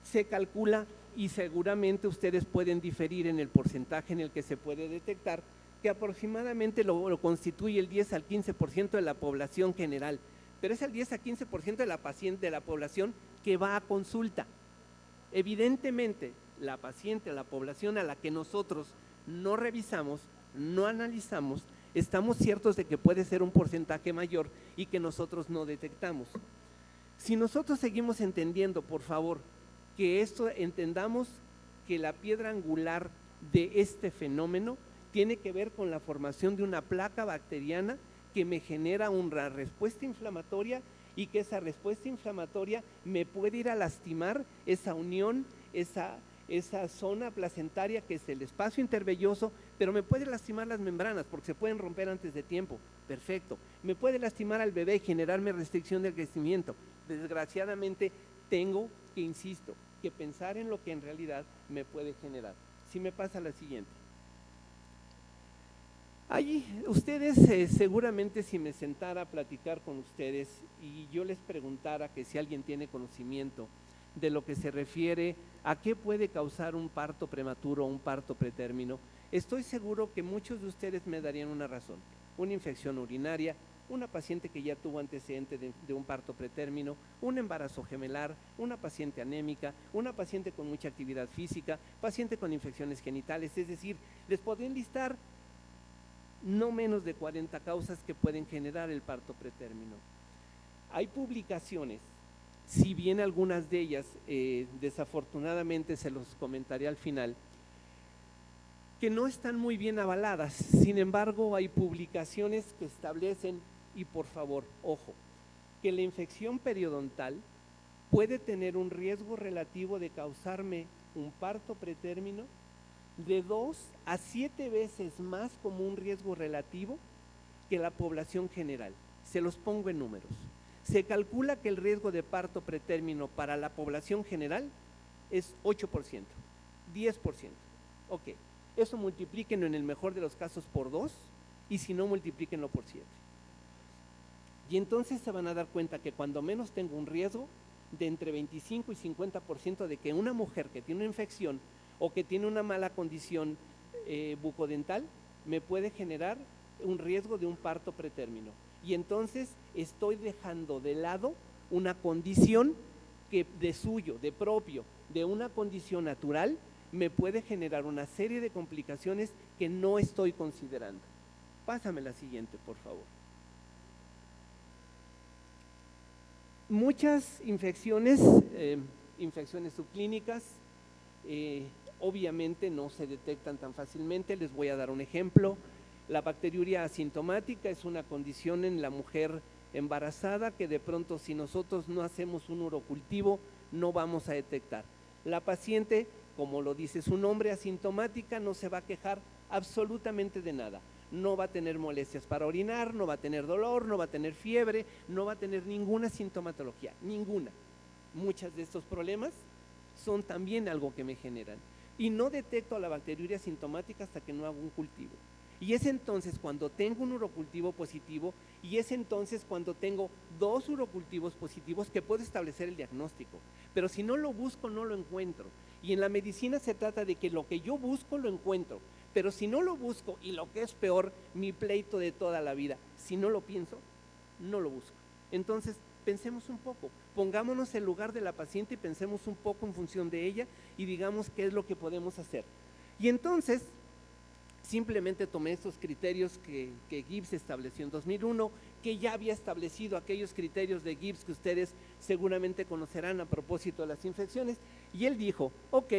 Se calcula, y seguramente ustedes pueden diferir en el porcentaje en el que se puede detectar, que aproximadamente lo constituye el 10 al 15% de la población general, pero es el 10 al 15% de la población que va a consulta. Evidentemente, la paciente, la población a la que nosotros no revisamos, no analizamos, estamos ciertos de que puede ser un porcentaje mayor y que nosotros no detectamos. Si nosotros seguimos entendiendo, por favor, que esto entendamos que la piedra angular de este fenómeno tiene que ver con la formación de una placa bacteriana que me genera una respuesta inflamatoria y que esa respuesta inflamatoria me puede ir a lastimar esa unión, esa zona placentaria que es el espacio intervelloso, pero me puede lastimar las membranas porque se pueden romper antes de tiempo, perfecto. Me puede lastimar al bebé y generarme restricción del crecimiento. Desgraciadamente tengo que, insisto, que pensar en lo que en realidad me puede generar. Si me pasa la siguiente. Allí, ustedes seguramente si me sentara a platicar con ustedes y yo les preguntara que si alguien tiene conocimiento de lo que se refiere a qué puede causar un parto prematuro o un parto pretérmino, estoy seguro que muchos de ustedes me darían una razón. Una infección urinaria, una paciente que ya tuvo antecedente de un parto pretérmino, un embarazo gemelar, una paciente anémica, una paciente con mucha actividad física, paciente con infecciones genitales, es decir, les podría enlistar no menos de 40 causas que pueden generar el parto pretérmino. Hay publicaciones, si bien algunas de ellas desafortunadamente se los comentaré al final, que no están muy bien avaladas. Sin embargo, hay publicaciones que establecen, y por favor, ojo, que la infección periodontal puede tener un riesgo relativo de causarme un parto pretérmino de 2 a 7 veces más como un riesgo relativo que la población general. Se los pongo en números. Se calcula que el riesgo de parto pretérmino para la población general es 8%, 10%. Ok, Eso multiplíquenlo en el mejor de los casos por 2 y si no, multiplíquenlo por 7. Y entonces se van a dar cuenta que cuando menos tengo un riesgo de entre 25 y 50% de que una mujer que tiene una infección o que tiene una mala condición bucodental me puede generar un riesgo de un parto pretérmino. Y entonces estoy dejando de lado una condición que de suyo, de propio, de una condición natural, me puede generar una serie de complicaciones que no estoy considerando. Pásame la siguiente, por favor. Muchas infecciones, infecciones subclínicas, obviamente no se detectan tan fácilmente. Les voy a dar un ejemplo. La bacteriuria asintomática es una condición en la mujer embarazada que de pronto, si nosotros no hacemos un urocultivo, no vamos a detectar. La paciente, como lo dice su nombre, asintomática, no se va a quejar absolutamente de nada. No va a tener molestias para orinar, no va a tener dolor, no va a tener fiebre, no va a tener ninguna sintomatología, ninguna. Muchos de estos problemas son también algo que me generan. Y no detecto a la bacteriuria asintomática hasta que no hago un cultivo. Y es entonces cuando tengo un urocultivo positivo, y es entonces cuando tengo 2 urocultivos positivos que puedo establecer el diagnóstico. Pero si no lo busco, no lo encuentro. Y en la medicina se trata de que lo que yo busco, lo encuentro. Pero si no lo busco, y lo que es peor, mi pleito de toda la vida, si no lo pienso, no lo busco. Entonces, pensemos un poco, pongámonos en lugar de la paciente y pensemos un poco en función de ella y digamos qué es lo que podemos hacer. Y entonces, simplemente tomé estos criterios que Gibbs estableció en 2001, que ya había establecido aquellos criterios de Gibbs que ustedes seguramente conocerán a propósito de las infecciones, y él dijo, ok,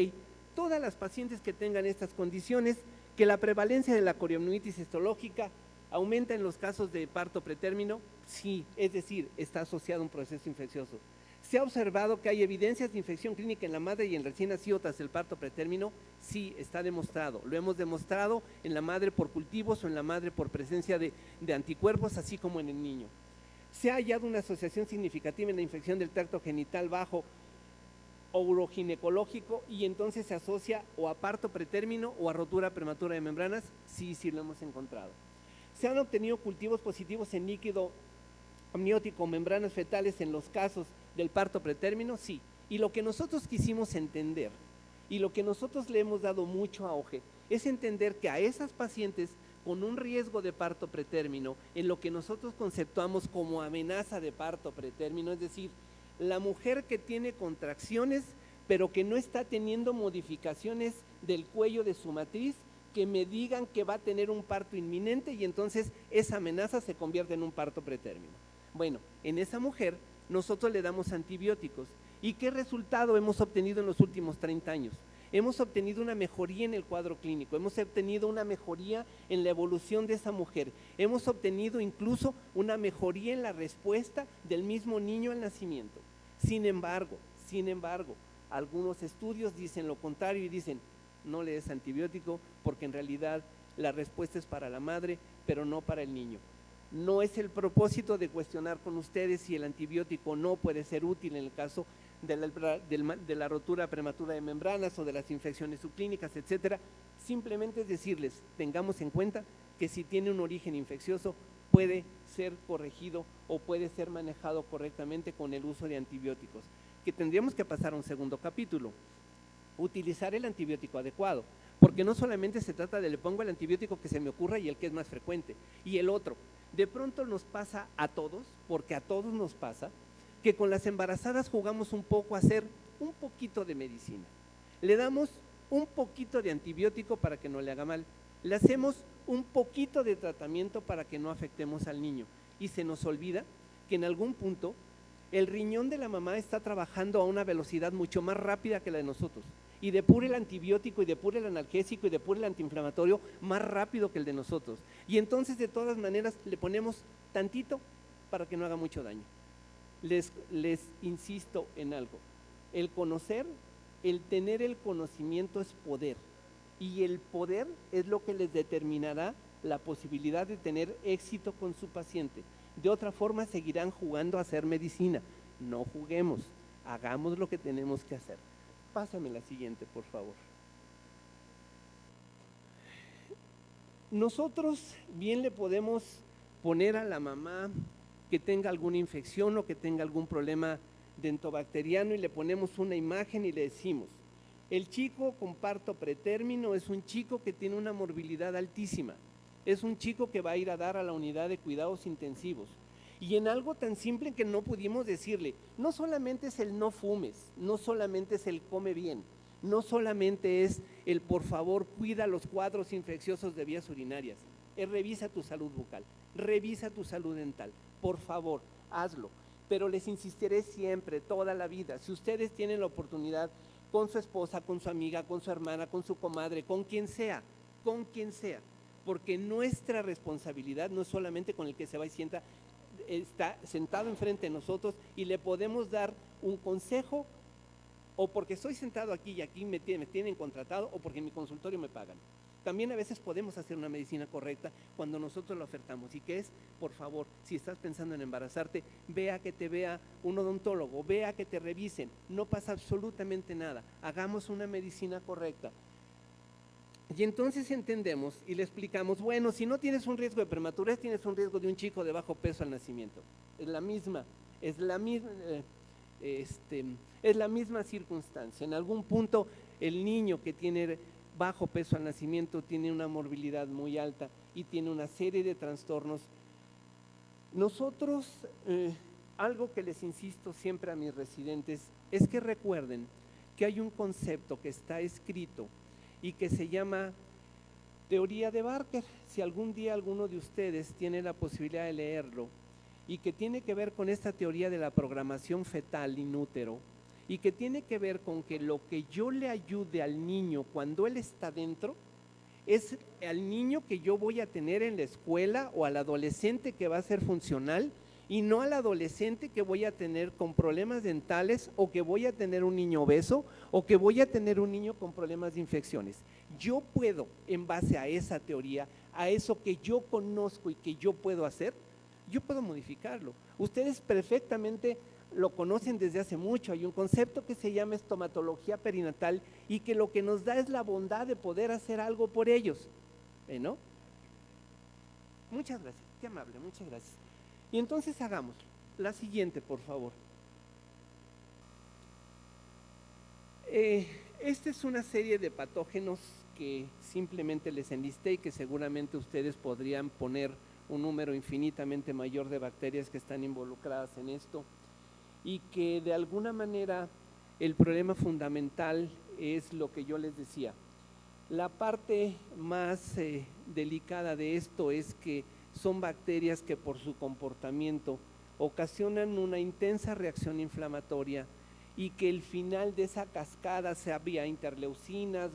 todas las pacientes que tengan estas condiciones, que la prevalencia de la coriomioitis histológica aumenta en los casos de parto pretérmino, sí, es decir, está asociado a un proceso infeccioso. ¿Se ha observado que hay evidencias de infección clínica en la madre y en el recién nacido tras el parto pretérmino? Sí, está demostrado. Lo hemos demostrado en la madre por cultivos o en la madre por presencia de anticuerpos, así como en el niño. Se ha hallado una asociación significativa en la infección del tracto genital bajo o uroginecológico, y entonces se asocia o a parto pretérmino o a rotura prematura de membranas. Sí, sí lo hemos encontrado. Se han obtenido cultivos positivos en líquido amniótico, membranas fetales en los casos del parto pretérmino, sí. Y lo que nosotros quisimos entender y lo que nosotros le hemos dado mucho auge es entender que a esas pacientes con un riesgo de parto pretérmino, en lo que nosotros conceptuamos como amenaza de parto pretérmino, es decir, la mujer que tiene contracciones pero que no está teniendo modificaciones del cuello de su matriz que me digan que va a tener un parto inminente, y entonces esa amenaza se convierte en un parto pretérmino. Bueno, en esa mujer nosotros le damos antibióticos. ¿Y qué resultado hemos obtenido en los últimos 30 años? Hemos obtenido una mejoría en el cuadro clínico, hemos obtenido una mejoría en la evolución de esa mujer, hemos obtenido incluso una mejoría en la respuesta del mismo niño al nacimiento. Sin embargo, algunos estudios dicen lo contrario y dicen, no le des antibiótico porque en realidad la respuesta es para la madre, pero no para el niño. No es el propósito de cuestionar con ustedes si el antibiótico no puede ser útil en el caso de la rotura prematura de membranas o de las infecciones subclínicas, etcétera. Simplemente es decirles, tengamos en cuenta que si tiene un origen infeccioso puede ser corregido o puede ser manejado correctamente con el uso de antibióticos, que tendríamos que pasar a un segundo capítulo. Utilizar el antibiótico adecuado, porque no solamente se trata de le pongo el antibiótico que se me ocurra y el que es más frecuente, y el otro. De pronto nos pasa a todos, porque a todos nos pasa, que con las embarazadas jugamos un poco a hacer un poquito de medicina. Le damos un poquito de antibiótico para que no le haga mal, le hacemos un poquito de tratamiento para que no afectemos al niño, y se nos olvida que en algún punto el riñón de la mamá está trabajando a una velocidad mucho más rápida que la de nosotros, y depura el antibiótico y depura el analgésico y depura el antiinflamatorio más rápido que el de nosotros, y entonces de todas maneras le ponemos tantito para que no haga mucho daño. Les insisto en algo, el conocer, el tener el conocimiento es poder, y el poder es lo que les determinará la posibilidad de tener éxito con su paciente. De otra forma seguirán jugando a hacer medicina. No juguemos, hagamos lo que tenemos que hacer. Pásame la siguiente, por favor. nosotros bien le podemos poner a la mamá que tenga alguna infección o que tenga algún problema dentobacteriano y le ponemos una imagen y le decimos, el chico con parto pretérmino es un chico que tiene una morbilidad altísima, es un chico que va a ir a dar a la unidad de cuidados intensivos. Y en algo tan simple que no pudimos decirle, no solamente es el no fumes, no solamente es el come bien, no solamente es el por favor cuida los cuadros infecciosos de vías urinarias, revisa tu salud bucal, revisa tu salud dental, por favor, hazlo. Pero les insistiré siempre, toda la vida, si ustedes tienen la oportunidad con su esposa, con su amiga, con su hermana, con su comadre, con quien sea, porque nuestra responsabilidad no es solamente con el que se va y sienta, está sentado enfrente de nosotros y le podemos dar un consejo, o porque estoy sentado aquí y aquí me tienen contratado, o porque en mi consultorio me pagan. También a veces podemos hacer una medicina correcta cuando nosotros la ofertamos. ¿Y qué es? Por favor, si estás pensando en embarazarte, vea que te vea un odontólogo, vea que te revisen. No pasa absolutamente nada. Hagamos una medicina correcta. Y entonces entendemos y le explicamos, bueno, si no tienes un riesgo de prematurez, tienes un riesgo de un chico de bajo peso al nacimiento. Es la misma circunstancia. En algún punto el niño que tiene bajo peso al nacimiento tiene una morbilidad muy alta y tiene una serie de trastornos. Nosotros, algo que les insisto siempre a mis residentes, es que recuerden que hay un concepto que está escrito y que se llama teoría de Barker. Si algún día alguno de ustedes tiene la posibilidad de leerlo, y que tiene que ver con esta teoría de la programación fetal in útero, y que tiene que ver con que lo que yo le ayude al niño cuando él está dentro, es al niño que yo voy a tener en la escuela o al adolescente que va a ser funcional, y no al adolescente que voy a tener con problemas dentales, o que voy a tener un niño obeso, o que voy a tener un niño con problemas de infecciones. Yo puedo, en base a esa teoría, a eso que yo conozco y que yo puedo hacer, yo puedo modificarlo. Ustedes perfectamente lo conocen desde hace mucho. Hay un concepto que se llama estomatología perinatal y que lo que nos da es la bondad de poder hacer algo por ellos. ¿No? Muchas gracias, qué amable, muchas gracias. Y entonces hagamos la siguiente, por favor. Esta es una serie de patógenos que simplemente les enlisté y que seguramente ustedes podrían poner un número infinitamente mayor de bacterias que están involucradas en esto, y que de alguna manera el problema fundamental es lo que yo les decía. La parte más delicada de esto es que son bacterias que por su comportamiento ocasionan una intensa reacción inflamatoria, y que el final de esa cascada, sea vía interleucinas,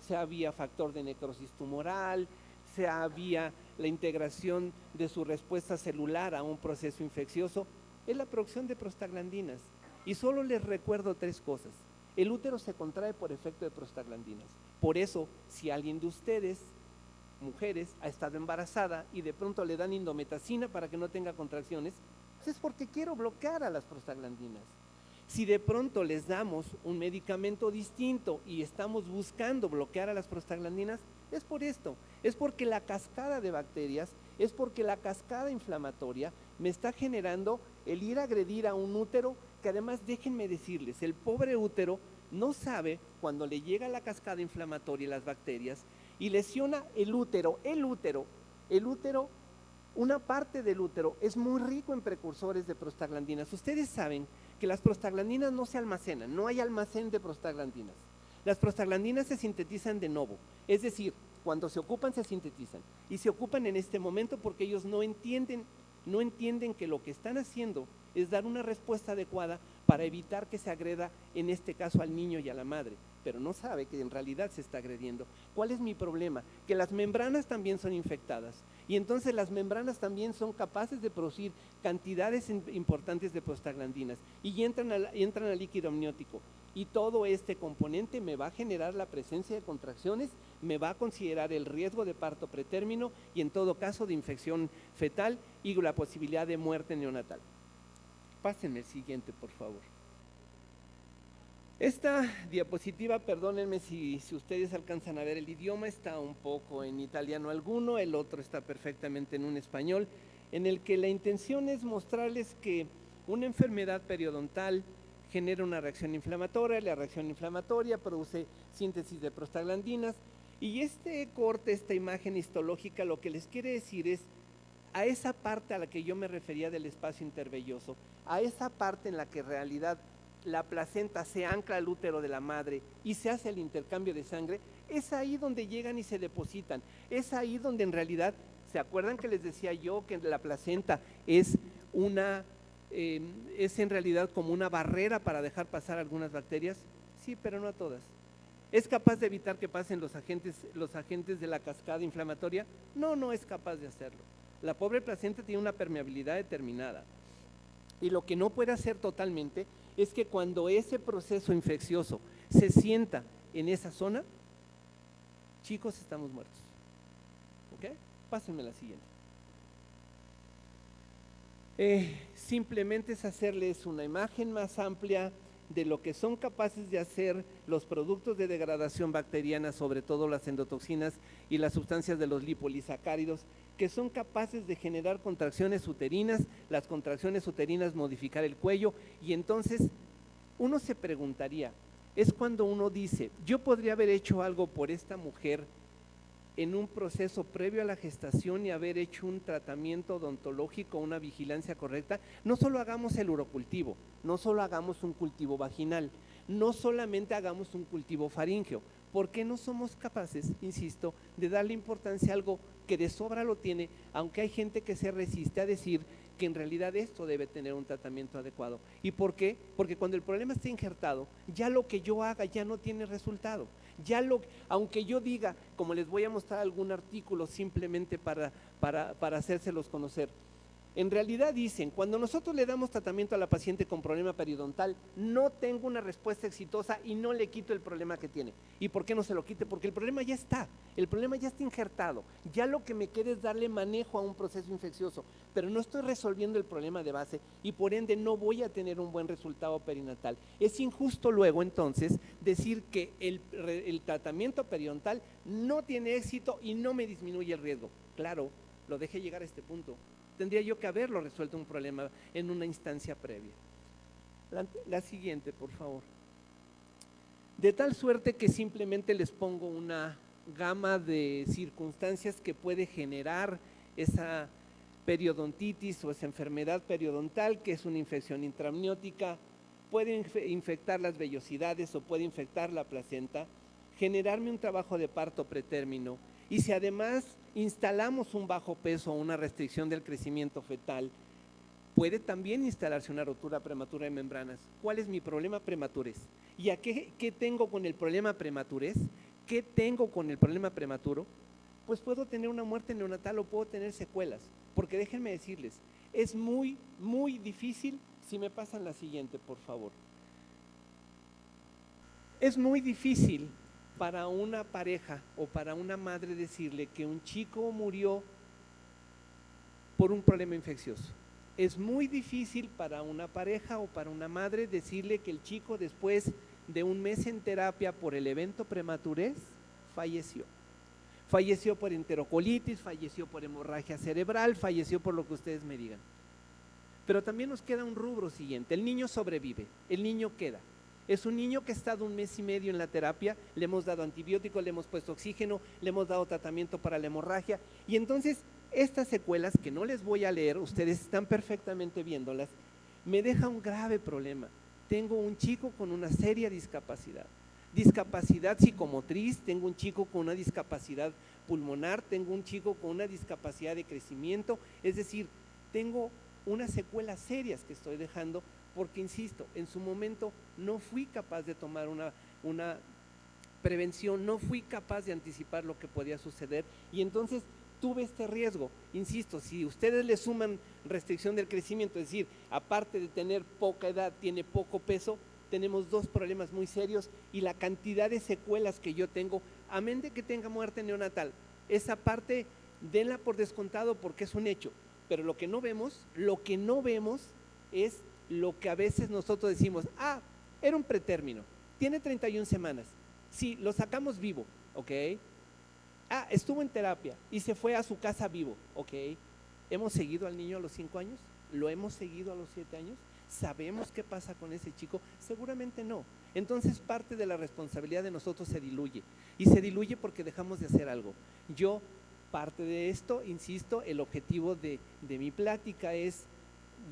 sea vía factor de necrosis tumoral, sea vía la integración de su respuesta celular a un proceso infeccioso, es la producción de prostaglandinas. Y solo les recuerdo 3 cosas. El útero se contrae por efecto de prostaglandinas. Por eso, si alguien de ustedes, mujeres, ha estado embarazada y de pronto le dan indometacina para que no tenga contracciones, pues es porque quiero bloquear a las prostaglandinas. Si de pronto les damos un medicamento distinto y estamos buscando bloquear a las prostaglandinas, es por esto, es porque la cascada de bacterias, es porque la cascada inflamatoria me está generando el ir a agredir a un útero que además, déjenme decirles, el pobre útero no sabe cuando le llega la cascada inflamatoria y las bacterias y lesiona el útero, una parte del útero es muy rico en precursores de prostaglandinas. Ustedes saben que las prostaglandinas no se almacenan, no hay almacén de prostaglandinas. Las prostaglandinas se sintetizan de novo, es decir, cuando se ocupan se sintetizan, y se ocupan en este momento porque ellos no entienden que lo que están haciendo es dar una respuesta adecuada para evitar que se agreda, en este caso al niño y a la madre, pero no sabe que en realidad se está agrediendo. ¿Cuál es mi problema? Que las membranas también son infectadas, y entonces las membranas también son capaces de producir cantidades importantes de prostaglandinas y entran al líquido amniótico, y todo este componente me va a generar la presencia de contracciones, me va a considerar el riesgo de parto pretérmino y en todo caso de infección fetal y la posibilidad de muerte neonatal. Pásenme el siguiente, por favor. Esta diapositiva, perdónenme si ustedes alcanzan a ver, el idioma está un poco en italiano alguno, el otro está perfectamente en un español, en el que la intención es mostrarles que una enfermedad periodontal genera una reacción inflamatoria, la reacción inflamatoria produce síntesis de prostaglandinas, y este corte, esta imagen histológica, lo que les quiere decir es a esa parte a la que yo me refería del espacio intervelloso, a esa parte en la que en realidad la placenta se ancla al útero de la madre y se hace el intercambio de sangre, es ahí donde llegan y se depositan, es ahí donde en realidad, ¿se acuerdan que les decía yo que la placenta es en realidad como una barrera para dejar pasar algunas bacterias? Sí, pero no a todas. ¿Es capaz de evitar que pasen los agentes de la cascada inflamatoria? No, no es capaz de hacerlo. La pobre placenta tiene una permeabilidad determinada. Y lo que no puede hacer totalmente es que cuando ese proceso infeccioso se sienta en esa zona, chicos, estamos muertos. ¿Ok? Pásenme la siguiente. Simplemente es hacerles una imagen más amplia de lo que son capaces de hacer los productos de degradación bacteriana, sobre todo las endotoxinas y las sustancias de los lipolisacáridos, que son capaces de generar contracciones uterinas, las contracciones uterinas modificar el cuello, y entonces uno se preguntaría, es cuando uno dice, yo podría haber hecho algo por esta mujer en un proceso previo a la gestación y haber hecho un tratamiento odontológico, una vigilancia correcta. No solo hagamos el urocultivo, no solo hagamos un cultivo vaginal, no solamente hagamos un cultivo faríngeo. ¿Por qué no somos capaces, insisto, de darle importancia a algo que de sobra lo tiene, aunque hay gente que se resiste a decir que en realidad esto debe tener un tratamiento adecuado? ¿Y por qué? Porque cuando el problema está injertado, ya lo que yo haga ya no tiene resultado. Aunque yo diga, como les voy a mostrar algún artículo simplemente para hacérselos conocer, en realidad dicen, cuando nosotros le damos tratamiento a la paciente con problema periodontal, no tengo una respuesta exitosa y no le quito el problema que tiene. ¿Y por qué no se lo quite? Porque el problema ya está injertado. Ya lo que me queda es darle manejo a un proceso infeccioso, pero no estoy resolviendo el problema de base y por ende no voy a tener un buen resultado perinatal. Es injusto luego entonces decir que el tratamiento periodontal no tiene éxito y no me disminuye el riesgo. Claro, lo dejé llegar a este punto. Tendría yo que haberlo resuelto un problema en una instancia previa. La siguiente, por favor. De tal suerte que simplemente les pongo una gama de circunstancias que puede generar esa periodontitis o esa enfermedad periodontal, que es una infección intramniótica, puede infectar las vellosidades o puede infectar la placenta, generarme un trabajo de parto pretérmino. Y si además instalamos un bajo peso o una restricción del crecimiento fetal, puede también instalarse una rotura prematura de membranas. ¿Cuál es mi problema? Prematurez. ¿Y qué tengo con el problema prematurez? ¿Qué tengo con el problema prematuro? Pues puedo tener una muerte neonatal o puedo tener secuelas. Porque déjenme decirles, es muy, muy difícil, si me pasan la siguiente, por favor. Es muy difícil para una pareja o para una madre decirle que un chico murió por un problema infeccioso. Es muy difícil para una pareja o para una madre decirle que el chico después de un mes en terapia por el evento prematurez falleció. Falleció por enterocolitis, falleció por hemorragia cerebral, falleció por lo que ustedes me digan. Pero también nos queda un rubro siguiente, el niño sobrevive, el niño queda. Es un niño que ha estado 1 mes y medio en la terapia, le hemos dado antibióticos, le hemos puesto oxígeno, le hemos dado tratamiento para la hemorragia, y entonces estas secuelas que no les voy a leer, ustedes están perfectamente viéndolas, me deja un grave problema. Tengo un chico con una seria discapacidad psicomotriz, tengo un chico con una discapacidad pulmonar, tengo un chico con una discapacidad de crecimiento, es decir, tengo unas secuelas serias que estoy dejando porque, insisto, en su momento no fui capaz de tomar una prevención, no fui capaz de anticipar lo que podía suceder y entonces tuve este riesgo. Insisto, si ustedes le suman restricción del crecimiento, es decir, aparte de tener poca edad, tiene poco peso, tenemos 2 problemas muy serios y la cantidad de secuelas que yo tengo, amén de que tenga muerte neonatal, esa parte denla por descontado porque es un hecho, pero lo que no vemos es lo que a veces nosotros decimos, era un pretérmino. tiene 31 semanas. Sí, lo sacamos vivo, ¿ok? Ah, estuvo en terapia y se fue a su casa vivo, ¿ok? ¿Hemos seguido al niño a los 5 años? ¿Lo hemos seguido a los 7 años? ¿Sabemos qué pasa con ese chico? Seguramente no. Entonces parte de la responsabilidad de nosotros se diluye. Y se diluye porque dejamos de hacer algo. Yo, parte de esto, insisto, el objetivo de mi plática es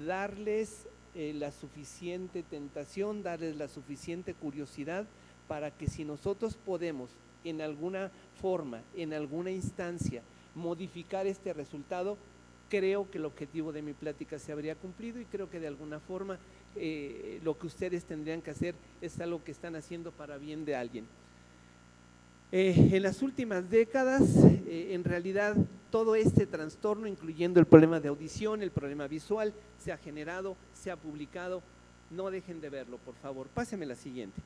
darles la suficiente tentación, darles la suficiente curiosidad para que si nosotros podemos en alguna forma, en alguna instancia, modificar este resultado, creo que el objetivo de mi plática se habría cumplido y creo que de alguna forma lo que ustedes tendrían que hacer es algo que están haciendo para bien de alguien. En las últimas décadas, en realidad, todo este trastorno, incluyendo el problema de audición, el problema visual, se ha generado, se ha publicado. No dejen de verlo, por favor. Páseme la siguiente.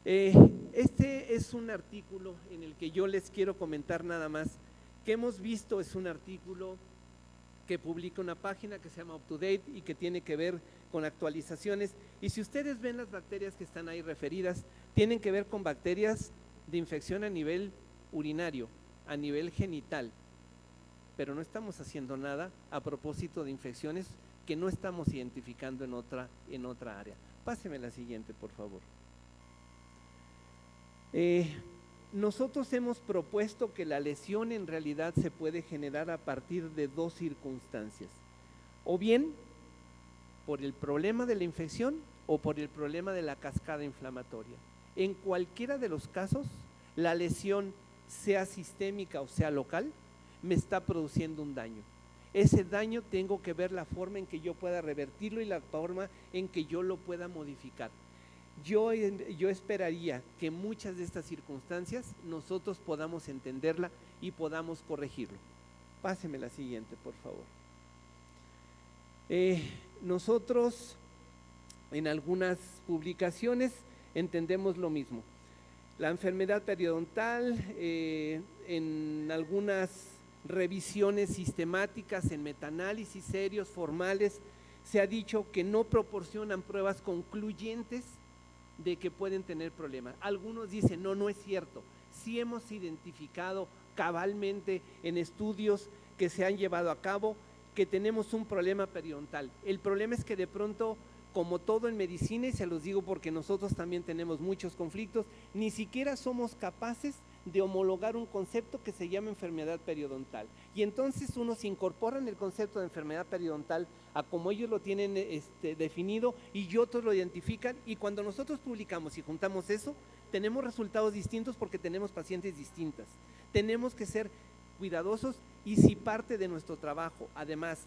Este es un artículo en el que yo les quiero comentar nada más. Que hemos visto es un artículo que publica una página que se llama UpToDate y que tiene que ver con actualizaciones. Y si ustedes ven las bacterias que están ahí referidas, tienen que ver con bacterias de infección a nivel urinario, a nivel genital, pero no estamos haciendo nada a propósito de infecciones que no estamos identificando en otra área. Páseme la siguiente, por favor. Nosotros hemos propuesto que la lesión en realidad se puede generar a partir de dos circunstancias, o bien por el problema de la infección o por el problema de la cascada inflamatoria. En cualquiera de los casos, la lesión, sea sistémica o sea local, me está produciendo un daño. Ese daño tengo que ver la forma en que yo pueda revertirlo y la forma en que yo lo pueda modificar. Yo esperaría que muchas de estas circunstancias nosotros podamos entenderla y podamos corregirlo. Páseme la siguiente, por favor. Nosotros en algunas publicaciones entendemos lo mismo. La enfermedad periodontal, en algunas revisiones sistemáticas, en metaanálisis serios, formales, se ha dicho que no proporcionan pruebas concluyentes de que pueden tener problemas. Algunos dicen, no es cierto. Sí hemos identificado cabalmente en estudios que se han llevado a cabo que tenemos un problema periodontal. El problema es que de pronto, como todo en medicina, y se los digo porque nosotros también tenemos muchos conflictos, ni siquiera somos capaces de homologar un concepto que se llama enfermedad periodontal. Y entonces unos incorporan el concepto de enfermedad periodontal a como ellos lo tienen definido y otros lo identifican, y cuando nosotros publicamos y juntamos eso, tenemos resultados distintos porque tenemos pacientes distintas. Tenemos que ser cuidadosos y si parte de nuestro trabajo, además,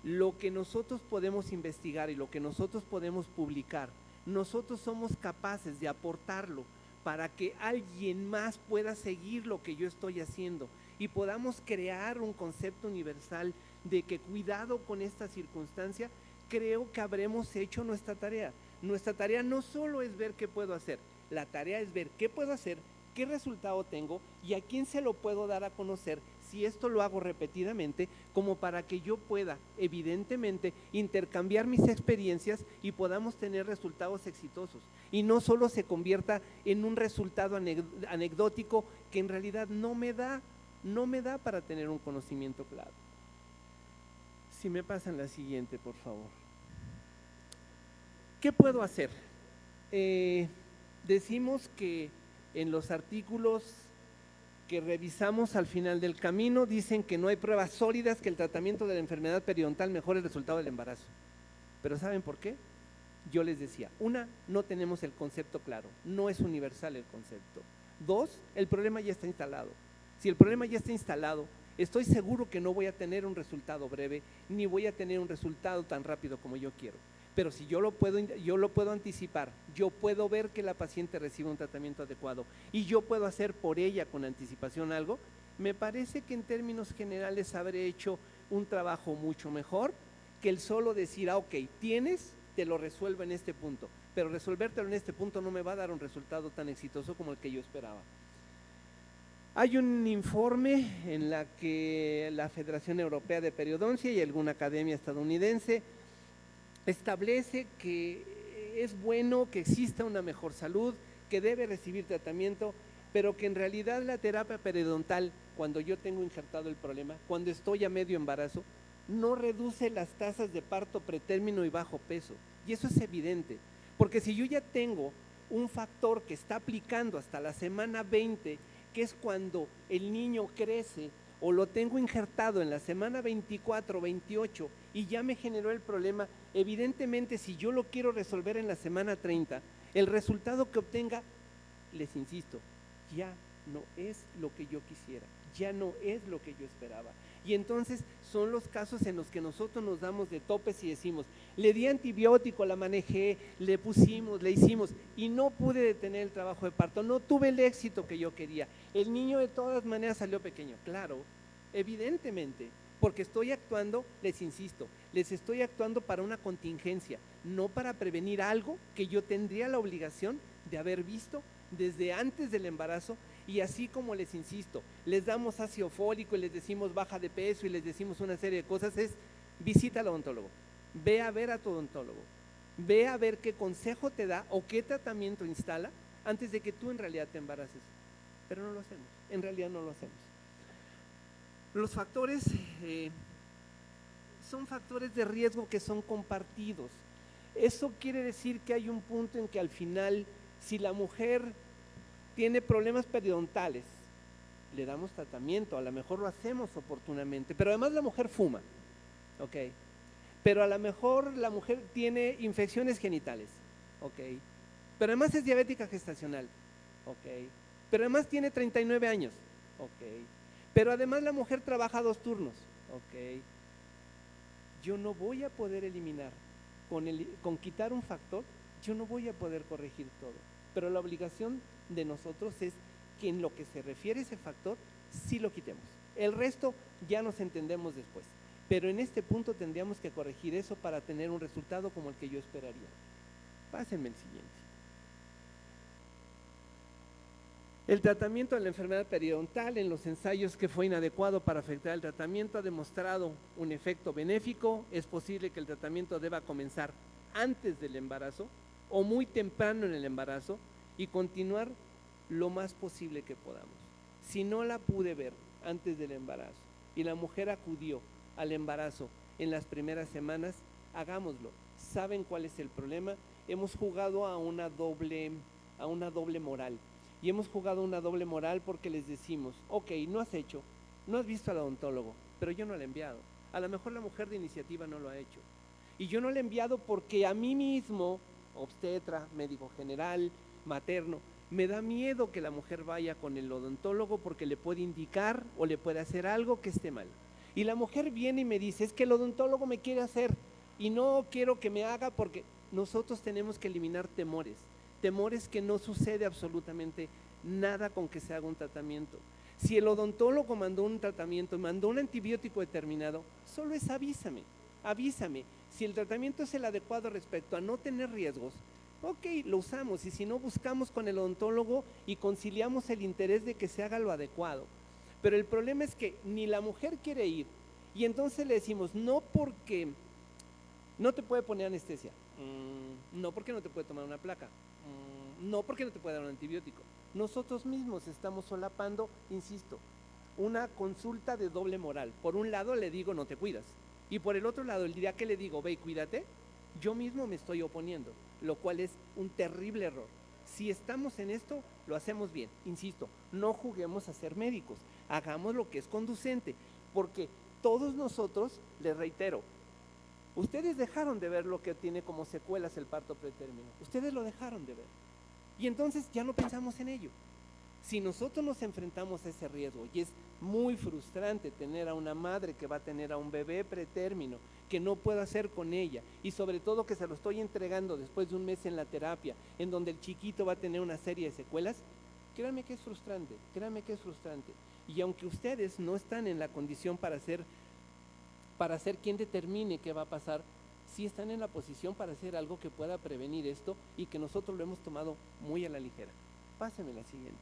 lo que nosotros podemos investigar y lo que nosotros podemos publicar, nosotros somos capaces de aportarlo para que alguien más pueda seguir lo que yo estoy haciendo y podamos crear un concepto universal de que cuidado con esta circunstancia, creo que habremos hecho nuestra tarea. Nuestra tarea no solo es ver qué puedo hacer, la tarea es ver qué puedo hacer, qué resultado tengo y a quién se lo puedo dar a conocer si esto lo hago repetidamente, como para que yo pueda, evidentemente, intercambiar mis experiencias y podamos tener resultados exitosos. Y no solo se convierta en un resultado anecdótico que en realidad no me da para tener un conocimiento claro. Si me pasan la siguiente, por favor. ¿Qué puedo hacer? Decimos que en los artículos que revisamos al final del camino, dicen que no hay pruebas sólidas que el tratamiento de la enfermedad periodontal mejore el resultado del embarazo. ¿Pero saben por qué? Yo les decía, una, no tenemos el concepto claro, no es universal el concepto. Dos, el problema ya está instalado. Si el problema ya está instalado, estoy seguro que no voy a tener un resultado breve, ni voy a tener un resultado tan rápido como yo quiero. Pero si yo lo puedo anticipar, yo puedo ver que la paciente recibe un tratamiento adecuado y yo puedo hacer por ella con anticipación algo, me parece que en términos generales habré hecho un trabajo mucho mejor que el solo decir, ok, tienes, te lo resuelvo en este punto, pero resolvértelo en este punto no me va a dar un resultado tan exitoso como el que yo esperaba. Hay un informe en la que la Federación Europea de Periodoncia y alguna academia estadounidense establece que que es bueno que exista una mejor salud, que debe recibir tratamiento, pero que en realidad la terapia periodontal, cuando yo tengo injertado el problema, cuando estoy a medio embarazo, no reduce las tasas de parto pretérmino y bajo peso. Y eso es evidente, porque si yo ya tengo un factor que está aplicando hasta la semana 20, que es cuando el niño crece, o lo tengo injertado en la semana 24, 28 y ya me generó el problema, evidentemente si yo lo quiero resolver en la semana 30, el resultado que obtenga, les insisto, ya no es lo que yo quisiera, ya no es lo que yo esperaba. Y entonces son los casos en los que nosotros nos damos de topes y decimos, le di antibiótico, la manejé, le pusimos, le hicimos y no pude detener el trabajo de parto, no tuve el éxito que yo quería. El niño de todas maneras salió pequeño, claro, evidentemente, porque estoy actuando, les insisto, les estoy actuando para una contingencia, no para prevenir algo que yo tendría la obligación de haber visto desde antes del embarazo. Y así como les insisto, les damos ácido fólico y les decimos baja de peso y les decimos una serie de cosas, es visita al odontólogo, ve a ver a tu odontólogo, ve a ver qué consejo te da o qué tratamiento instala antes de que tú en realidad te embaraces. Pero no lo hacemos, en realidad no lo hacemos. Los factores son factores de riesgo que son compartidos. Eso quiere decir que hay un punto en que al final, si la mujer tiene problemas periodontales, le damos tratamiento, a lo mejor lo hacemos oportunamente, pero además la mujer fuma, ok, pero a lo mejor la mujer tiene infecciones genitales, ok, pero además es diabética gestacional, ok, pero además tiene 39 años, ok, pero además la mujer trabaja 2 turnos, ok, yo no voy a poder eliminar, con quitar un factor, yo no voy a poder corregir todo, pero la obligación de nosotros es que en lo que se refiere a ese factor, sí lo quitemos. El resto ya nos entendemos después, pero en este punto tendríamos que corregir eso para tener un resultado como el que yo esperaría. Pásenme el siguiente. El tratamiento de la enfermedad periodontal en los ensayos que fue inadecuado para afectar el tratamiento ha demostrado un efecto benéfico. Es posible que el tratamiento deba comenzar antes del embarazo o muy temprano en el embarazo y continuar lo más posible que podamos. Si no la pude ver antes del embarazo y la mujer acudió al embarazo en las primeras semanas, hagámoslo. ¿Saben cuál es el problema? Hemos jugado a una doble moral. Y hemos jugado una doble moral porque les decimos, ok, no has hecho, no has visto al odontólogo, pero yo no le he enviado. A lo mejor la mujer de iniciativa no lo ha hecho. Y yo no le he enviado porque a mí mismo, obstetra, médico general, materno, me da miedo que la mujer vaya con el odontólogo porque le puede indicar o le puede hacer algo que esté mal. Y la mujer viene y me dice, es que el odontólogo me quiere hacer y no quiero que me haga porque nosotros tenemos que eliminar temores que no sucede absolutamente nada con que se haga un tratamiento. Si el odontólogo mandó un tratamiento, mandó un antibiótico determinado, solo es avísame. Si el tratamiento es el adecuado respecto a no tener riesgos, ok, lo usamos, y si no, buscamos con el odontólogo y conciliamos el interés de que se haga lo adecuado. Pero el problema es que ni la mujer quiere ir, y entonces le decimos, no porque no te puede poner anestesia, no porque no te puede tomar una placa, no porque no te puede dar un antibiótico. Nosotros mismos estamos solapando, insisto, una consulta de doble moral. Por un lado le digo no te cuidas y por el otro lado el día que le digo ve y cuídate, yo mismo me estoy oponiendo, lo cual es un terrible error. Si estamos en esto, lo hacemos bien. Insisto, no juguemos a ser médicos, hagamos lo que es conducente, porque todos nosotros, les reitero, ustedes dejaron de ver lo que tiene como secuelas el parto pretérmino, ustedes lo dejaron de ver. Y entonces ya no pensamos en ello. Si nosotros nos enfrentamos a ese riesgo, y es muy frustrante tener a una madre que va a tener a un bebé pretérmino, que no puedo hacer con ella, y sobre todo que se lo estoy entregando después de un mes en la terapia, en donde el chiquito va a tener una serie de secuelas, créanme que es frustrante, Y aunque ustedes no están en la condición para ser quien determine qué va a pasar, sí están en la posición para hacer algo que pueda prevenir esto y que nosotros lo hemos tomado muy a la ligera. Pásenme la siguiente.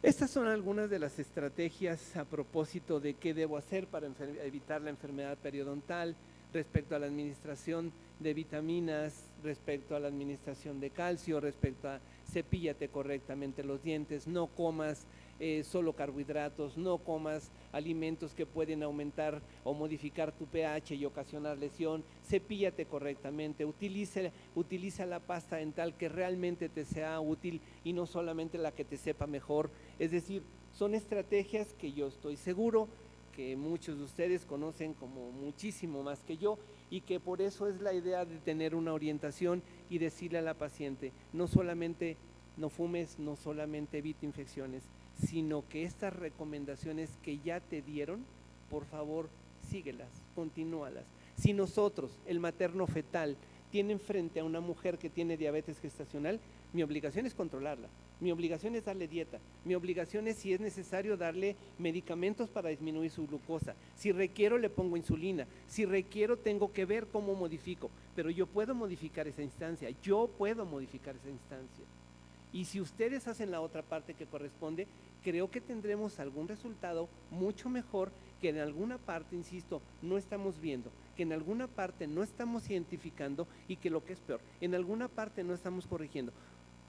Estas son algunas de las estrategias a propósito de qué debo hacer para evitar la enfermedad periodontal, respecto a la administración de vitaminas, respecto a la administración de calcio, respecto a cepíllate correctamente los dientes, no comas solo carbohidratos, no comas alimentos que pueden aumentar o modificar tu pH y ocasionar lesión, cepíllate correctamente, utiliza la pasta dental que realmente te sea útil y no solamente la que te sepa mejor. Es decir, son estrategias que yo estoy seguro que muchos de ustedes conocen como muchísimo más que yo y que por eso es la idea de tener una orientación y decirle a la paciente, no solamente no fumes, no solamente evita infecciones, sino que estas recomendaciones que ya te dieron, por favor, síguelas, continúalas. Si nosotros, el materno fetal, tienen frente a una mujer que tiene diabetes gestacional, mi obligación es controlarla, mi obligación es darle dieta, mi obligación es, si es necesario, darle medicamentos para disminuir su glucosa, si requiero le pongo insulina, si requiero tengo que ver cómo modifico, pero yo puedo modificar esa instancia, Y si ustedes hacen la otra parte que corresponde, creo que tendremos algún resultado mucho mejor que en alguna parte, insisto, no estamos viendo, que en alguna parte no estamos identificando y que lo que es peor, en alguna parte no estamos corrigiendo.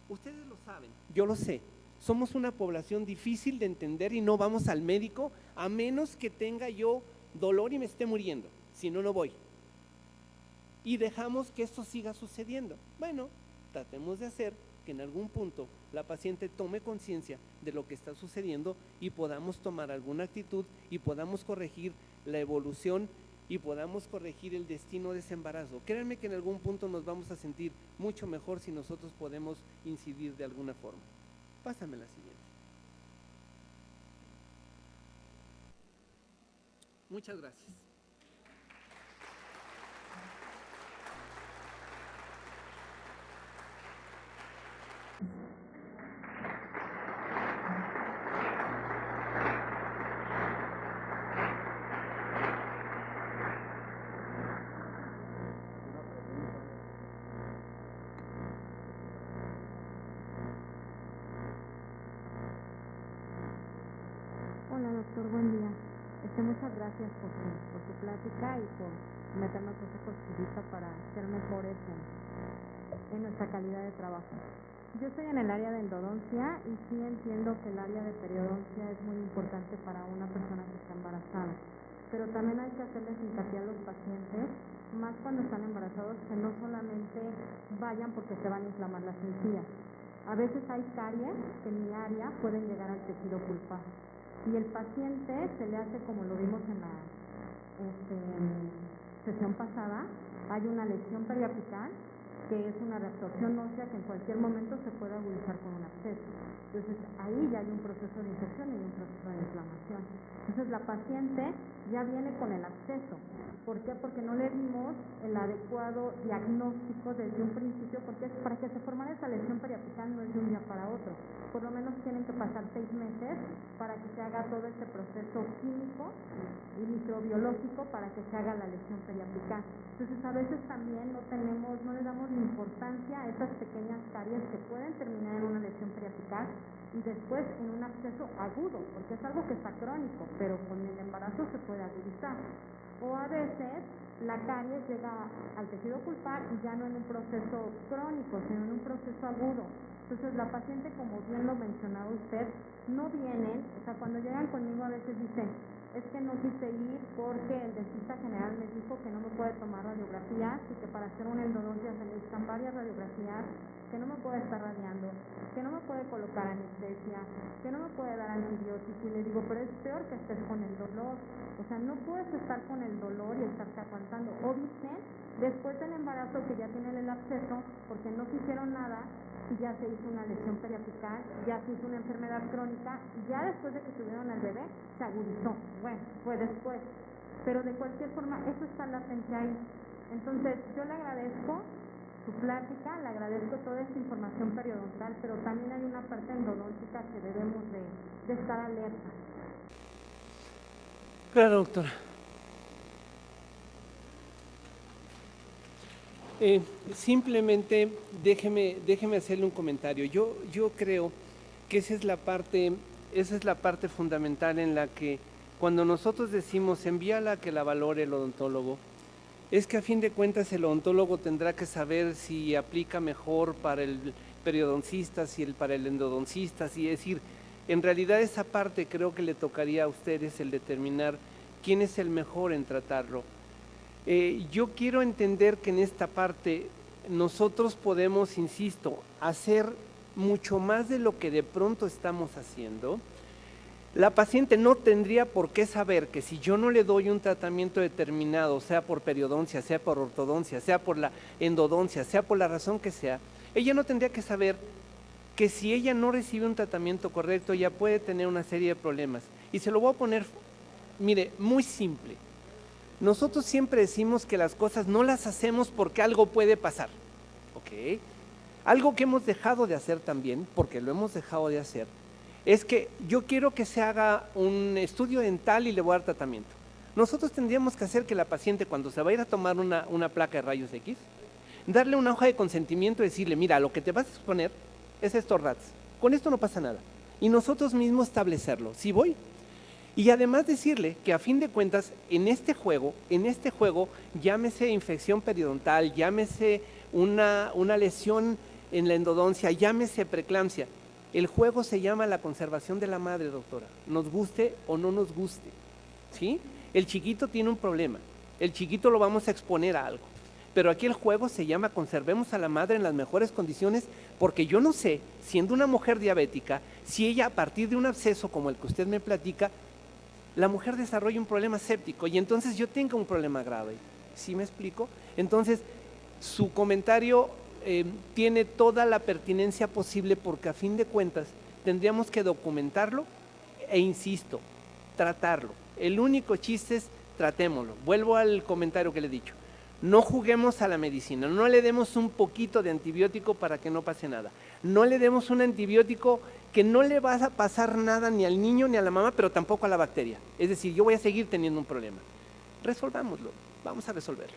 Ustedes lo saben, yo lo sé, somos una población difícil de entender y no vamos al médico a menos que tenga yo dolor y me esté muriendo, si no, no voy. Y dejamos que esto siga sucediendo. Bueno, tratemos de hacer que en algún punto la paciente tome conciencia de lo que está sucediendo y podamos tomar alguna actitud y podamos corregir la evolución y podamos corregir el destino de ese embarazo. Créanme que en algún punto nos vamos a sentir mucho mejor si nosotros podemos incidir de alguna forma. Pásame la siguiente. Muchas gracias. Hola doctor, buen día. Muchas gracias por su plática y por meternos ese cosquillita para ser mejores en nuestra calidad de trabajo. Yo estoy en el área de endodoncia y sí entiendo que el área de periodoncia es muy importante para una persona que está embarazada, pero también hay que hacerles hincapié a los pacientes, más cuando están embarazados, que no solamente vayan porque se van a inflamar las encías. A veces hay caries que en mi área pueden llegar al tejido pulpar. Y el paciente se le hace, como lo vimos en la sesión pasada, hay una lesión periapical que es una reabsorción ósea que en cualquier momento se puede agudizar con un absceso. Entonces ahí ya hay un proceso de infección y un proceso de inflamación. Entonces la paciente ya viene con el absceso. ¿Por qué? Porque no le dimos el adecuado diagnóstico desde un principio, porque para que se formara esa lesión periapical no es de un día para otro. Por lo menos tienen que pasar 6 meses para que se haga todo este proceso químico y microbiológico para que se haga la lesión periapical. Entonces a veces también no le damos importancia a esas pequeñas caries que pueden terminar en una lesión periapical y después en un absceso agudo, porque es algo que está crónico, pero con el embarazo se puede agudizar. O a veces la caries llega al tejido pulpar y ya no en un proceso crónico, sino en un proceso agudo. Entonces la paciente, como bien lo mencionaba usted, no vienen, o sea, cuando llegan conmigo a veces dicen, es que no quise ir porque el dentista general me dijo que no me puede tomar radiografías y que para hacer una endodoncia se necesitan varias radiografías, que no me puede estar radiando, que no me puede colocar anestesia, que no me puede dar antibiótico. Y le digo, pero es peor que estés con el dolor. O sea, no puedes estar con el dolor y estarte aguantando. O dicen, después del embarazo que ya tienen el absceso, porque no se hicieron nada, y ya se hizo una lesión periapical, ya se hizo una enfermedad crónica, y ya después de que tuvieron al bebé, se agudizó. Bueno, fue después. Pero de cualquier forma, eso está latente ahí. Entonces, yo le agradezco su plática, le agradezco toda esta información periodontal, pero también hay una parte endodóntica que debemos de estar alerta. Claro, doctora. Simplemente déjeme hacerle un comentario. Yo creo que esa es la parte esa es la parte fundamental en la que cuando nosotros decimos envíala a que la valore el odontólogo, es que a fin de cuentas el odontólogo tendrá que saber si aplica mejor para el periodoncista, para el endodoncista, es decir, en realidad esa parte creo que le tocaría a ustedes el determinar quién es el mejor en tratarlo. Yo quiero entender que en esta parte nosotros podemos, insisto, hacer mucho más de lo que de pronto estamos haciendo. La paciente no tendría por qué saber que si yo no le doy un tratamiento determinado, sea por periodoncia, sea por ortodoncia, sea por la endodoncia, sea por la razón que sea, ella no tendría que saber que si ella no recibe un tratamiento correcto, ella puede tener una serie de problemas. Y se lo voy a poner, mire, muy simple. Nosotros siempre decimos que las cosas no las hacemos porque algo puede pasar, ¿ok? Algo que hemos dejado de hacer también, porque lo hemos dejado de hacer, es que yo quiero que se haga un estudio dental y le voy a dar tratamiento. Nosotros tendríamos que hacer que la paciente, cuando se va a ir a tomar una placa de rayos X, darle una hoja de consentimiento y decirle, mira, lo que te vas a exponer es estos RATs. Con esto no pasa nada. Y nosotros mismos establecerlo. ¿Sí voy? Y además decirle que a fin de cuentas, en este juego, llámese infección periodontal, llámese una lesión en la endodoncia, llámese preeclampsia, el juego se llama la conservación de la madre, doctora, nos guste o no nos guste, ¿sí? El chiquito tiene un problema, el chiquito lo vamos a exponer a algo, pero aquí el juego se llama conservemos a la madre en las mejores condiciones, porque yo no sé, siendo una mujer diabética, si ella a partir de un absceso como el que usted me platica, la mujer desarrolla un problema séptico y entonces yo tengo un problema grave. ¿Sí me explico? Entonces, su comentario tiene toda la pertinencia posible porque a fin de cuentas tendríamos que documentarlo e insisto, tratarlo. El único chiste es tratémoslo. Vuelvo al comentario que le he dicho. No juguemos a la medicina, no le demos un poquito de antibiótico para que no pase nada. No le demos un antibiótico que no le va a pasar nada ni al niño ni a la mamá, pero tampoco a la bacteria. Es decir, yo voy a seguir teniendo un problema. Resolvámoslo, vamos a resolverlo.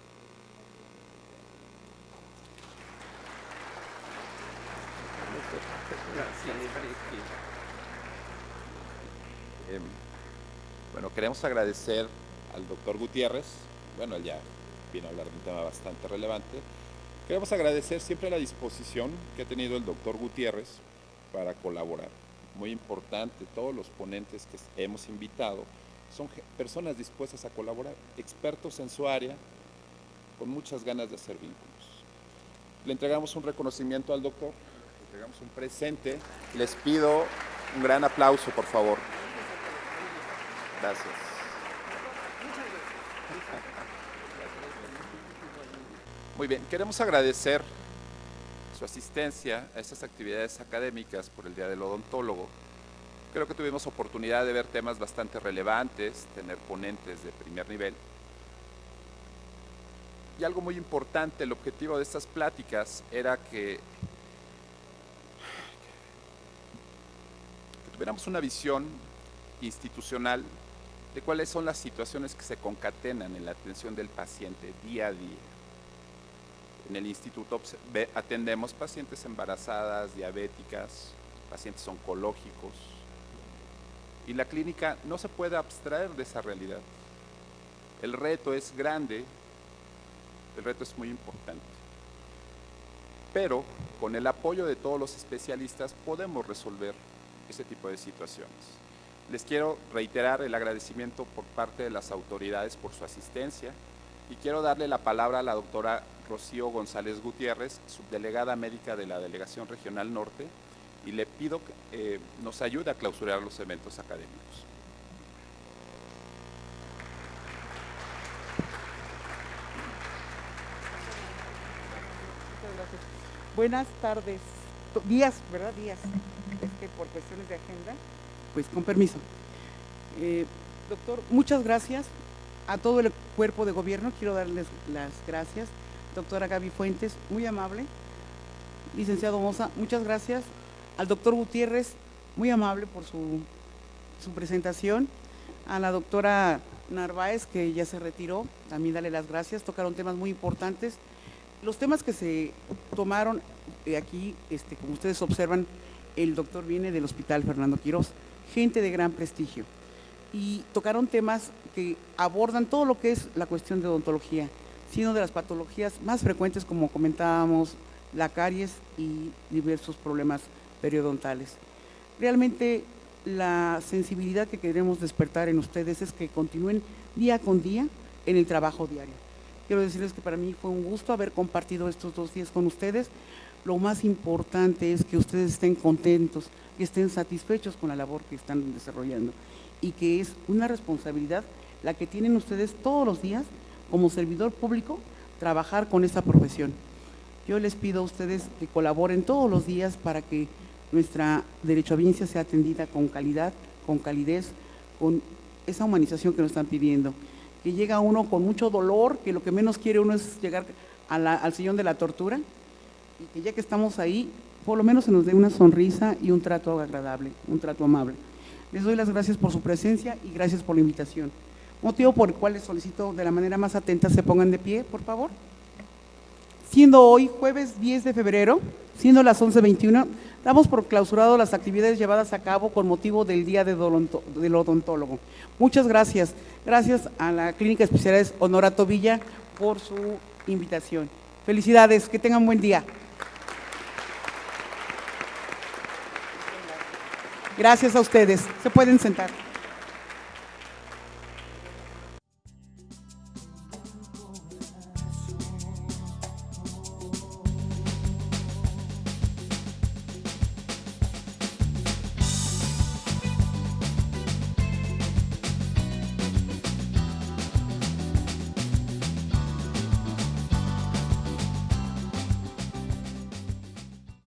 Bueno, queremos agradecer al doctor Gutiérrez. Bueno, él ya vino a hablar de un tema bastante relevante. Queremos agradecer siempre la disposición que ha tenido el doctor Gutiérrez para colaborar. Muy importante, todos los ponentes que hemos invitado son personas dispuestas a colaborar, expertos en su área, con muchas ganas de hacer vínculos. Le entregamos un reconocimiento al doctor, le entregamos un presente. Les pido un gran aplauso, por favor. Gracias. Muy bien, queremos agradecer su asistencia a estas actividades académicas por el Día del Odontólogo. Creo que tuvimos oportunidad de ver temas bastante relevantes, tener ponentes de primer nivel. Y algo muy importante, el objetivo de estas pláticas era que tuviéramos una visión institucional de cuáles son las situaciones que se concatenan en la atención del paciente día a día. En el instituto atendemos pacientes embarazadas, diabéticas, pacientes oncológicos, y la clínica no se puede abstraer de esa realidad. El reto es grande, el reto es muy importante, pero con el apoyo de todos los especialistas podemos resolver ese tipo de situaciones. Les quiero reiterar el agradecimiento por parte de las autoridades por su asistencia y quiero darle la palabra a la doctora Rocío González Gutiérrez, subdelegada médica de la Delegación Regional Norte, y le pido que nos ayude a clausurar los eventos académicos. Buenas tardes, días, ¿verdad? Días, es que por cuestiones de agenda, pues con permiso. Doctor, muchas gracias a todo el cuerpo de gobierno, quiero darles las gracias. Doctora Gaby Fuentes, muy amable. Licenciado Moza, muchas gracias. Al doctor Gutiérrez, muy amable por su presentación. A la doctora Narváez, que ya se retiró, también darle las gracias. Tocaron temas muy importantes. Los temas que se tomaron aquí, como ustedes observan, el doctor viene del Hospital Fernando Quirós, gente de gran prestigio. Y tocaron temas que abordan todo lo que es la cuestión de odontología, siendo de las patologías más frecuentes, como comentábamos, la caries y diversos problemas periodontales. Realmente la sensibilidad que queremos despertar en ustedes es que continúen día con día en el trabajo diario. Quiero decirles que para mí fue un gusto haber compartido estos 2 días con ustedes. Lo más importante es que ustedes estén contentos, que estén satisfechos con la labor que están desarrollando y que es una responsabilidad la que tienen ustedes todos los días como servidor público, trabajar con esta profesión. Yo les pido a ustedes que colaboren todos los días para que nuestra derechohabiencia sea atendida con calidad, con calidez, con esa humanización que nos están pidiendo. Que llega uno con mucho dolor, que lo que menos quiere uno es llegar al sillón de la tortura, y que ya que estamos ahí, por lo menos se nos dé una sonrisa y un trato agradable, un trato amable. Les doy las gracias por su presencia y gracias por la invitación. Motivo por el cual les solicito de la manera más atenta se pongan de pie, por favor. Siendo hoy jueves 10 de febrero, siendo las 11:21, damos por clausurado las actividades llevadas a cabo con motivo del Día del Odontólogo. Muchas gracias. Gracias a la Clínica de Especialidades Honorato Villa por su invitación. Felicidades, que tengan buen día. Gracias a ustedes. Se pueden sentar.